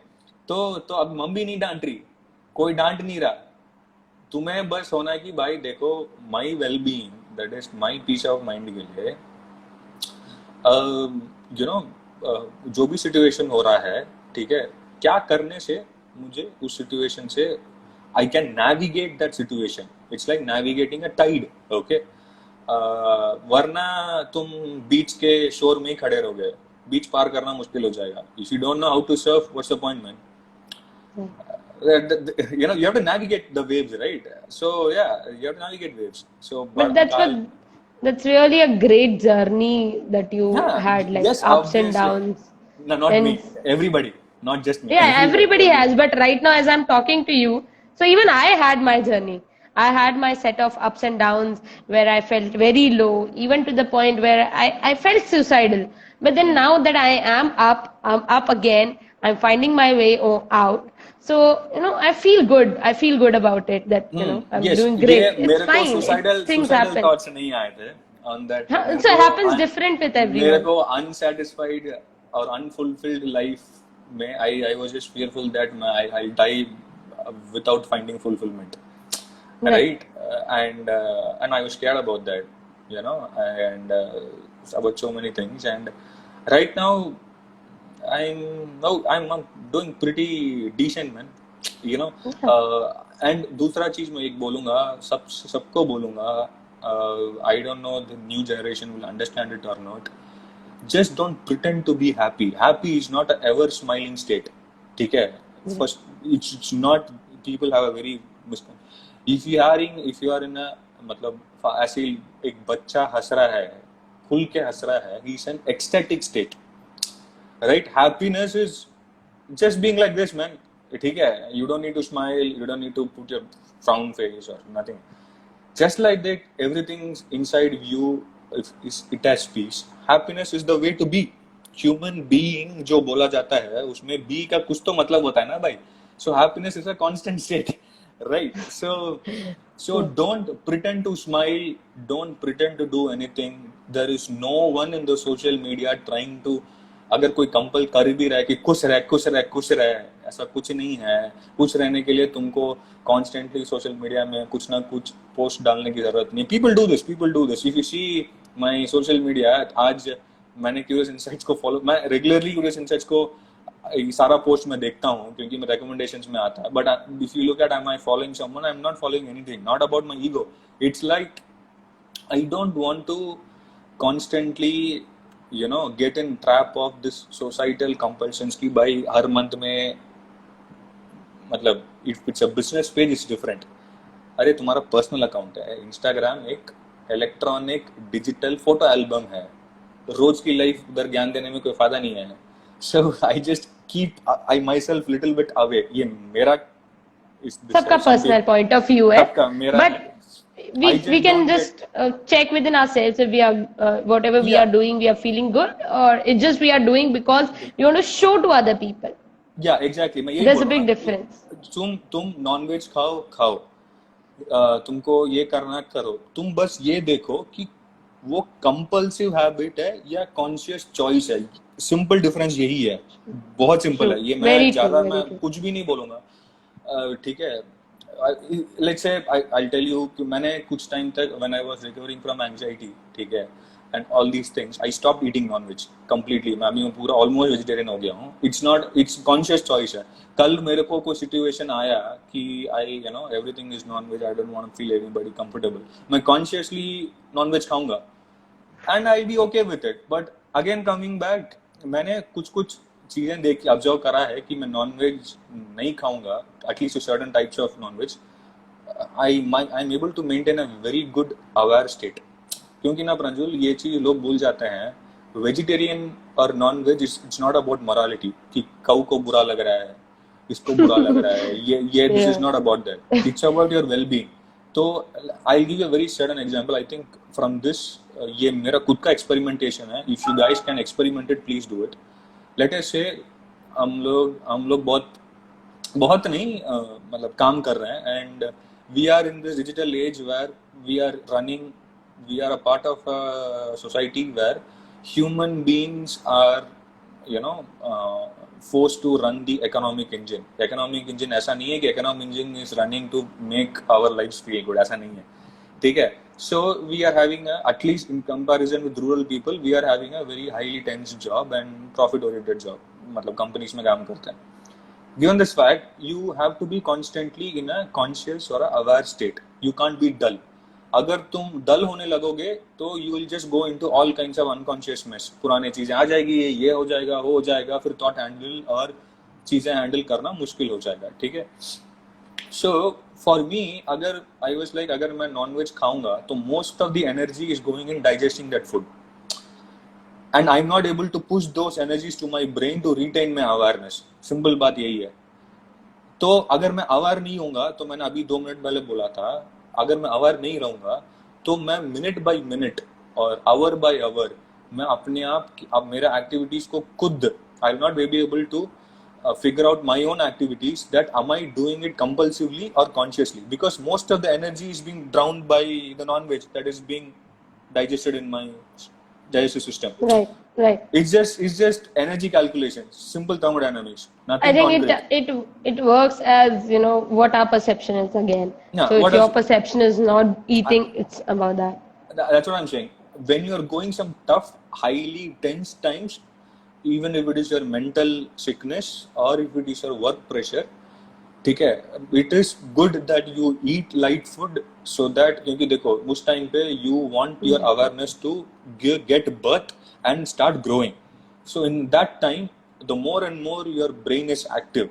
तो अब मम्मी नहीं डांट रही, कोई डांट नहीं रहा, तुम्हें बस होना है कि भाई देखो my well being, that is my peace of mind के लिए जो भी सिचुएशन हो रहा है, ठीक है, क्या करने से मुझे उस सिचुएशन से I can navigate that situation. It's like navigating a tide, okay. वरना तुम बीच के शोर में ही खड़े रहोगे, बीच पार करना मुश्किल हो जाएगा. If you don't know how to surf, what's the point, man? You have to navigate the waves, right? So yeah, you have to navigate waves. So but that's really a great journey that you had, like yes, ups obviously. and downs. No, not and me, everybody, not just me. Yeah, everybody has, but right now as I'm talking to you, so even I had my journey. I had my set of ups and downs where I felt very low, even to the point where I felt suicidal. But then now that I'm up again, I'm finding my way out. So, I feel good. I feel good about it, that, I'm doing great. It's fine. Things happen. Thoughts nahi aaye the on that. So it happens different with everyone. मेरे को unsatisfied or unfulfilled life में I was just fearful that I'll die without finding fulfillment. Right? And I was scared about that, and about so many things. And right now, I'm doing pretty decent, man. And दूसरा चीज मैं एक बोलूंगा, सबको बोलूंगा, I don't know the new generation will understand it or not. Just don't pretend to be happy. Happy is not a ever smiling state. ठीक है? First, it's not. People have a very if you are in a मतलब ऐसे एक बच्चा हंस रहा है, खुल के हंस रहा है, he's an ecstatic state, right? Happiness is just being like this, man. ठीक है? You don't need to smile. You don't need to put your frown face or nothing. Just like that, everything inside you it has peace. Happiness is the way to be. Human being जो बोला जाता है उसमें be का कुछ तो मतलब होता है ना भाई. So happiness is a constant state, right? So don't pretend to smile. Don't pretend to do anything. There is no one in the social media trying to अगर कोई कंपल कर भी रहा है कि खुश रहे, ऐसा कुछ नहीं है. खुश रहने के लिए तुमको कॉन्स्टेंटली सोशल मीडिया में कुछ ना कुछ पोस्ट डालने की जरूरत नहीं. People do this. If you see my social media, आज मैंने क्यूरियस इनसाइट्स को फॉलो, मैं रेगुलरली क्यूरियस इनसाइट्स को सारा पोस्ट में देखता हूँ क्योंकि मैं रिकमेंडेशंस में आता है. But if you look at I following someone, I am not following anything, not about my ego. It's like I don't want to constantly get in trap of this societal compulsions की भाई हर month में मतलब if it's a business page it's different. अरे तुम्हारा personal account है, Instagram एक electronic digital photo album है, रोज की लाइफ उधर ज्ञान देने में कोई फायदा नहीं है. So I just keep myself little bit away. ये मेरा सबका पर्सनल पॉइंट ऑफ व्यू है, सबका मेरा. But we can just check within ourselves if we are whatever we are doing, we are feeling good, or it's just we are doing because we want to show to other people. Yeah, exactly. मैं यही There's a बोल big रहा हूँ. difference. तुम nonveg खाओ, तुमको ये करना करो. तुम बस ये देखो कि वो कंपल्सिव हैबिट है या कॉन्शियस चॉइस है. सिंपल डिफरेंस यही है, बहुत सिंपल है ये. मैं ज्यादा मैं कुछ भी नहीं बोलूंगा, ठीक है? Let's say I'll tell you कि मैंने कुछ टाइम तक when I was recovering from anxiety, ठीक है, and all these things, I stopped eating non-veg completely. मैं अभी पूरा almost vegetarian हो गया हूँ. It's conscious choice है. कल मेरे को कोई situation आया कि everything is non-veg, I don't want to feel anybody comfortable, मैं consciously non-veg खाऊंगा and I'll be okay with it. But again coming back, मैंने कुछ चीजें देखी, ऑब्जर्व करा है कि मैं नॉनवेज नहीं खाऊंगा, at least certain types of nonveg, I am able to maintain a very good aware state. क्योंकि ना प्रंजुल, ये चीज लोग भूल जाते हैं, वेजिटेरियन और nonveg it's not about morality कि काऊ को बुरा लग रहा है, इसको बुरा लग रहा है, ये this is not about that. It's about your well being. तो I give a very sudden example. I think from this, ये मेरा खुद का एक्सपेरिमेंटेशन है. If you guys can experiment it, please do it. Let us say हम लोग बहुत नहीं मतलब काम कर रहे हैं, and we are in this digital age where we are a part of a society where human beings are forced to run the economic engine. Economic engine ऐसा नहीं है कि economic engine is running to make our lives feel good, ऐसा नहीं है, ठीक है? So we are having at least in comparison with rural people, we are having a very highly tense job and profit oriented job. मतलब companies में काम करते हैं. Given this fact, you have to be constantly in a conscious or a aware state. You can't be dull. अगर तुम डल होने लगोगे तो you will just go into all kinds of unconscious mess. पुराने चीजें आ जाएगी, ये हो जाएगा, वो हो जाएगा, फिर thought handle और चीजें हैंडल करना मुश्किल हो जाएगा, ठीक है? So for me, अगर I was like, अगर मैं नॉनवेज खाऊंगा तो most of the energy is going in digesting that food, and I'm not able to push those energies to my brain to retain my awareness. Simple बात यही है. तो अगर मैं अवेयर नहीं होऊंगा, तो मैंने अभी 2 मिनट पहले बोला था, अगर मैं अवेयर नहीं रहूंगा तो मैं मिनट बाय मिनट और आवर बाय आवर मैं अपने आप अब मेरे एक्टिविटीज को खुद I will not be able to figure out my own activities, that am I doing it compulsively or consciously, because most of the energy is being drowned by the non-veg that is being digested in my digestive system. Right. It's just energy calculation, simple thermodynamics, nothing I think concrete. it works as what our perception is again. Yeah, so if your perception is not eating, it's about that. That's what I'm saying. When you're going some tough, highly tense times, even if it is your mental sickness or if it is your work pressure, ठीक है. It is good that you eat light food so that, क्योंकि देखो उस time पे you want your awareness to get birth and start growing. So in that time the more and more your brain is active,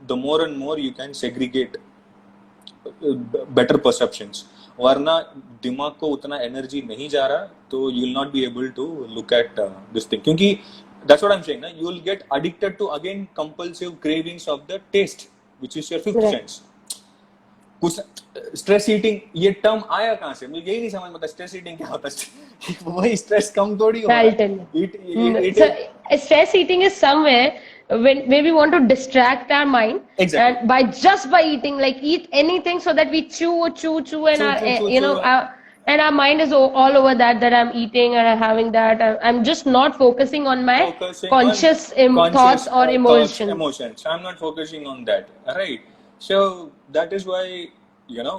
the more and more you can segregate better perceptions. वरना दिमाग को उतना energy नहीं जा रहा तो you will not be able to look at this thing. क्योंकि that's what I'm saying, na, you will get addicted to again compulsive cravings of the taste, which is your fifth sense. कुछ stress eating ये term आया कहाँ से, मुझे यही नहीं समझ में आता स्ट्रेस ईटिंग क्या होता है. वही स्ट्रेस कम थोड़ी हो stress eating is somewhere where we want to distract our mind, and by eating, like eat anything so that we chew and and our mind is all over that I'm eating and I'm having that. I'm just not focusing on my conscious thoughts or emotions. I'm not focusing on that, right? So that is why, you know,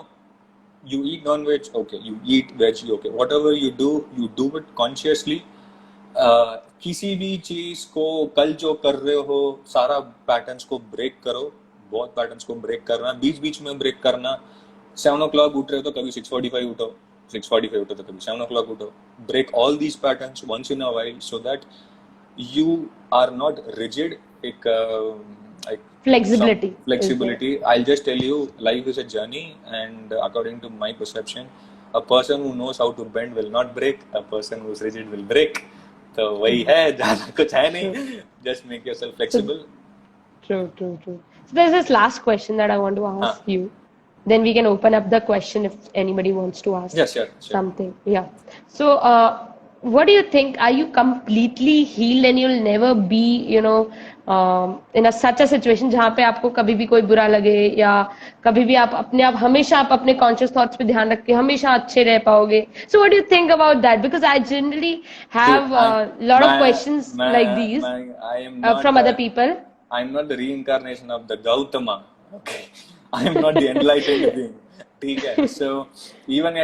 you eat non-veg, okay, you eat veg, okay, whatever you do it consciously. किसी भी चीज को कल जो कर रहे हो सारा पैटर्न्स को ब्रेक करो. बहुत पैटर्न्स को ब्रेक करना, बीच बीच में ब्रेक करना. 7 o'clock उठ रहे हो तो कभी 6:45 उठो, 6:45 उठो तो कभी 7 o'clock उठो. Break all these patterns once in a while so that you are not rigid. एक flexibility. I'll just tell you, life is a journey, and according to my perception, a person who knows how to bend will not break, a person who's rigid will break. तो वही है, ज़्यादा कुछ है नहीं. Just make yourself flexible. True. So there's this last question that I want to ask you. Then we can open up the question if anybody wants to ask something. Yeah. So what do you think? Are you completely healed and you'll never be, in such a situation जहाँ पे आपको कभी भी कोई बुरा लगे, या कभी भी आप हमेशा आप अपने conscious thoughts पे ध्यान रख के हमेशा अच्छे रह पाओगे? So what do you think about that? Because I generally have a lot of questions like these from other people. I'm not the reincarnation of the Gautama. Okay. I'm not the enlightened being. Okay. So even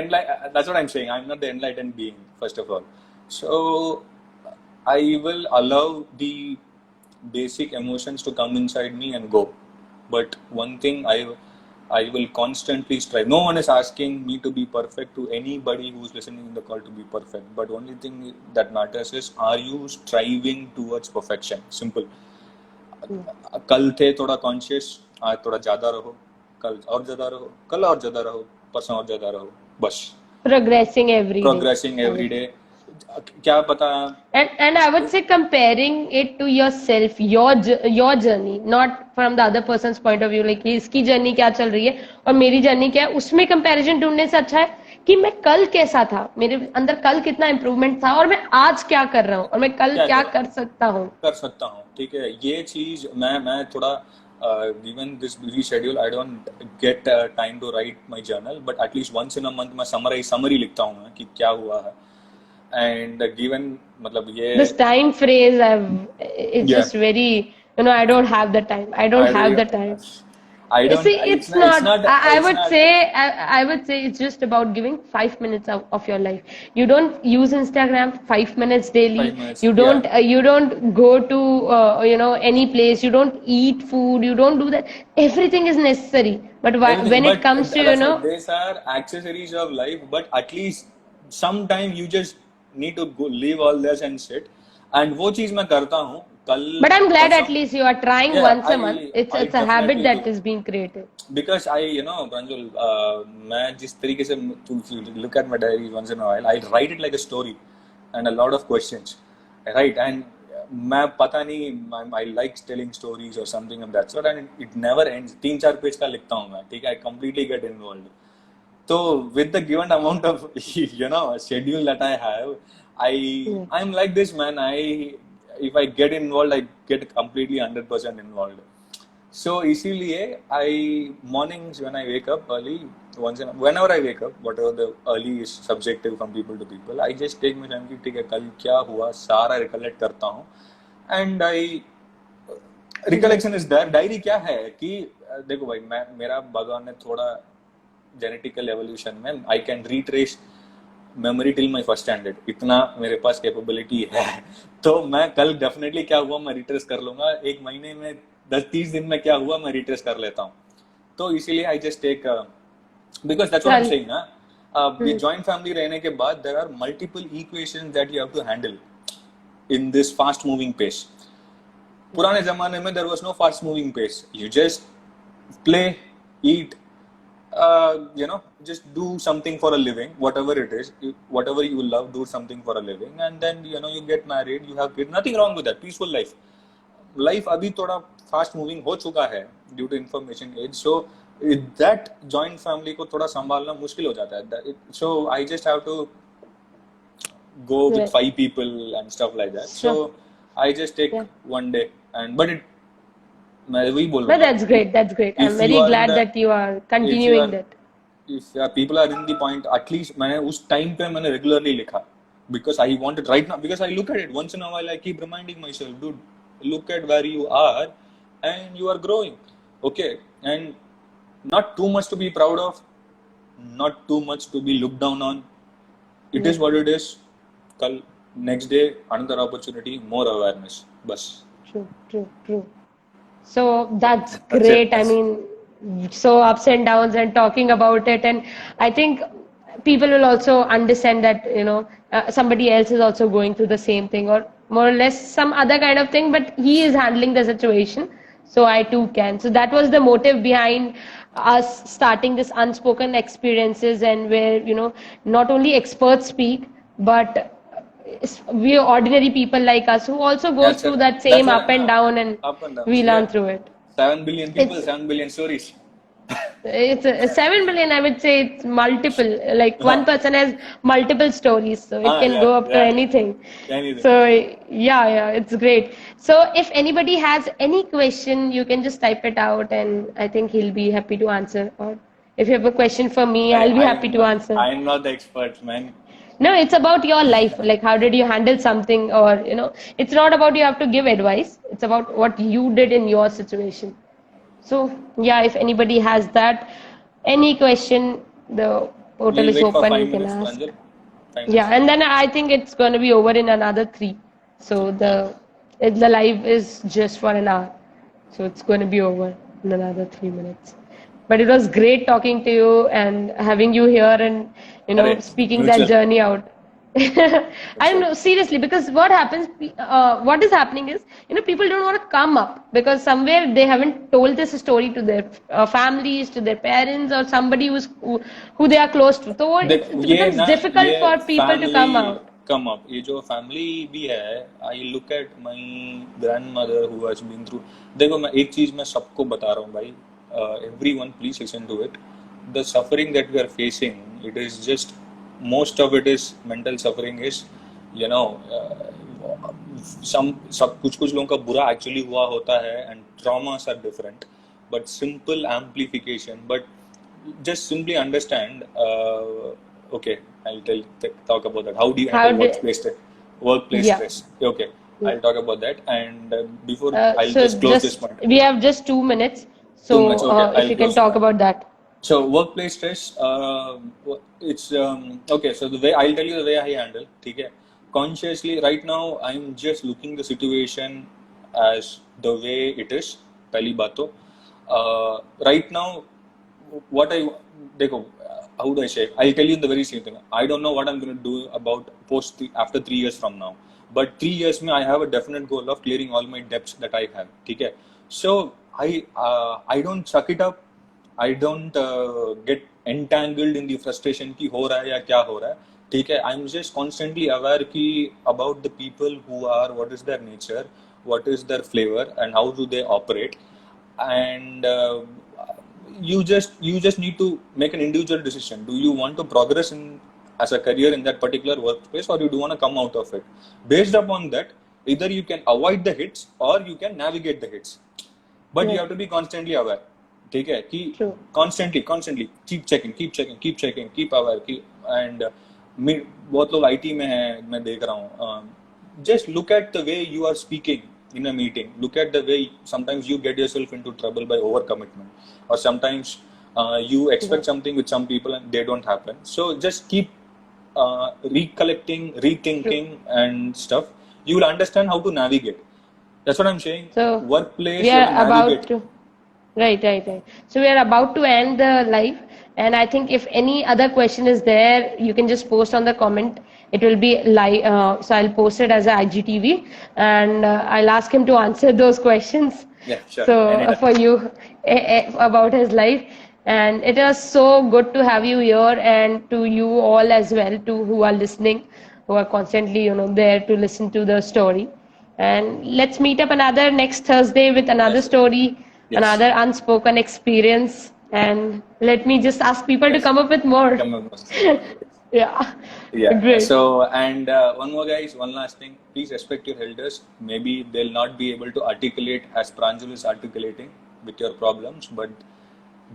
that's what I'm saying. I'm not the enlightened being, first of all. So I will allow the basic emotions to come inside me and go. But one thing I will constantly strive. No one is asking me to be perfect, to anybody who's listening in the call to be perfect. But only thing that matters is, are you striving towards perfection? Simple. कल थे थोड़ा conscious, आज थोड़ा ज्यादा रहो, कल और ज्यादा रहो, कल और ज्यादा रहो, परसों और ज्यादा रहो, बस. Progressing every day. क्या पता. And I would say comparing it to yourself, your journey, not from the other person's point of view, like इसकी जर्नी क्या चल रही है और मेरी जर्नी क्या है, उसमें कंपैरिजन ढूंढने से अच्छा है कि मैं कल कैसा था, मेरे अंदर कल कितना इम्प्रूवमेंट था और मैं आज क्या कर रहा हूँ और मैं कल क्या कर सकता हूँ. ठीक है. ये चीज मैं थोड़ा given this busy schedule, I don't get time to write my journal, but at least once in a month मैं summary लिखता हूँ मैं कि क्या हुआ है. And given मतलब ये this time phrase it's just very, I don't have the time. I don't have the time. I don't see, it's not I would say it's just about giving 5 minutes of your life. You don't use Instagram 5 minutes daily. 5 minutes, you don't go to any place. You don't eat food. You don't do that. Everything is necessary, but when it comes to these are accessories of life, but at least sometime you just need to go leave all this and sit. And वो चीज मैं करता हूँ. But I'm glad at least you are trying once a month. It's a habit that is being created. Because Pranjul, मैं जिस तरीके से look at my diary once in a while, I write it like a story and a lot of questions, right? And मैं पता नहीं, I like telling stories or something of that sort, and it never ends. 3-4 page का लिखता हूँ मैं, ठीक है? I completely get involved. So with the given amount of schedule that I have, I'm like this, man. If I get involved, I get completely 100% involved. So इसीलिए mornings when I wake up early, whenever I wake up, whatever the early is subjective from people to people, I just take my time कि ठीक है कल क्या हुआ सारा recollect करता हूँ. And recollection is there. Diary क्या है कि देखो भाई, मेरा भगवान ने थोड़ा genetical evolution में I can retrace memory till my first standard, इतना मेरे पास कैपेबिलिटी है. तो मैं कल डेफिनेटली क्या हुआ मैं रिट्रेस कर लूंगा. एक महीने में 10-30 दिन में क्या हुआ मैं रिट्रेस कर लेता हूँ. तो इसीलिए I just take because that's what I'm saying ना. ये joint family रहने के बाद there are multiple equations that you have to handle in this fast moving pace. पुराने जमाने में there was no fast moving pace. You just play, eat, just do something for a living, whatever it is, whatever you love, do something for a living, and then you get married, you have kids. Nothing wrong with that. Peaceful life. Life अभी थोड़ा fast moving हो चुका है due to information age. So that joint family को थोड़ा संभालना मुश्किल हो जाता है. So I just have to go with 5 people and stuff like that. So I just take one day, but मैं वही बोल रहा हूँ. But that's great. That's great. I'm very glad that you are continuing that. If people are in the point, at least मैंने उस time पे मैंने regularly लिखा because I want it right now. Because I look at it once in a while, I keep reminding myself, dude, look at where you are, and you are growing. Okay, and not too much to be proud of, not too much to be looked down on. It is what it is. Kal next day, another opportunity, more awareness. Bas. True. So that's great. I mean, so ups and downs and talking about it, and I think people will also understand that somebody else is also going through the same thing, or more or less some other kind of thing, but he is handling the situation, so I too can. So that was the motive behind us starting this Unspoken Experiences, and where not only experts speak, but we are ordinary people like us who also goes through that same up and down, and we learn through it. 7 billion people, 7 billion stories. It's 7 billion. I would say it's multiple. Like one person has multiple stories, so it can go up to anything. So yeah, it's great. So if anybody has any question, you can just type it out, and I think he'll be happy to answer. Or if you have a question for me, I'll be happy to answer. I'm not the expert, man. No, it's about your life. Like, how did you handle something? Or, it's not about you have to give advice. It's about what you did in your situation. So, yeah, if anybody has that, any question, the portal is open. You can ask. Yeah, and then I think it's going to be over in another 3. So, the live is just for an hour. So, it's going to be over in another 3 minutes. But it was great talking to you and having you here and, speaking that journey out. I know, seriously, because what happens, what is happening is, people don't want to come up because somewhere they haven't told this story to their families, to their parents, or somebody who they are close to. So it becomes difficult for people to come out. ये जो family भी है, I look at my grandmother who has been through. देखो मैं एक चीज मैं सबको बता रहा हूँ भाई. Everyone, please listen to it. The suffering that we are facing, it is just, most of it is mental suffering. Is कुछ लोगों का बुरा actually हुआ होता है, and traumas are different, but simple amplification. But just simply understand. Okay, I'll talk about that. How do you handle workplace stress? Okay, I'll talk about that. And before I'll just close this point. We have just 2 minutes. So, if you can talk about that. So, workplace stress, it's okay. So, the way I'll tell you the way I handle. Okay, consciously, right now, I'm just looking the situation as the way it is. Pehli baat to. Right now, how do I say? I'll tell you the very same thing. I don't know what I'm going to do about after 3 years from now. But 3 years, I have a definite goal of clearing all my debts that I have. Okay, so I don't suck it up. I don't get entangled in the frustration ki ho raha hai ya kya ho raha hai. ठीक है, I'm just constantly aware ki about the people who are, what is their nature, what is their flavor, and how do they operate. And you just need to make an individual decision. Do you want to progress as a career in that particular workplace, or you do want to come out of it? Based upon that, either you can avoid the hits or you can navigate the hits. But you have to be constantly aware. ठीक है कि constantly keep checking, keep aware. And बहुत लोग IT में हैं, मैं देख रहा हूँ. Just look at the way you are speaking in a meeting. Look at the way sometimes you get yourself into trouble by overcommitment, or sometimes you expect something with some people and they don't happen. So just keep recollecting, rethinking and stuff. You will understand how to navigate. That's what I'm saying. So workplace. We are about to Right, right, right. So we are about to end the live, and I think if any other question is there, you can just post on the comment. It will be live, so I'll post it as a IGTV, and I'll ask him to answer those questions. Yeah, sure. So Anytime. for you about his life, and it was so good to have you here, and to you all as well, to who are listening, who are constantly there to listen to the story. And let's meet up another next Thursday with another story, Yes. another unspoken experience. And let me just ask people to come up with more. Come up with Yeah. Yeah. Great. So, and one more, guys, one last thing. Please respect your elders. Maybe they'll not be able to articulate as Pranjul is articulating with your problems, but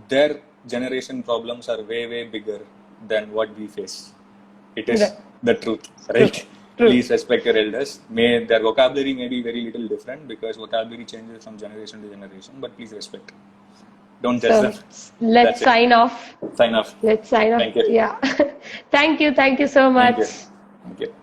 their generation problems are way, way bigger than what we face. It is the truth, right? True. Please respect your elders. May their vocabulary may be very little different because vocabulary changes from generation to generation, but please respect. Don't judge them. Let's sign off. Sign off. Let's sign off. Thank you. Yeah. Thank you. Thank you so much. Thank you.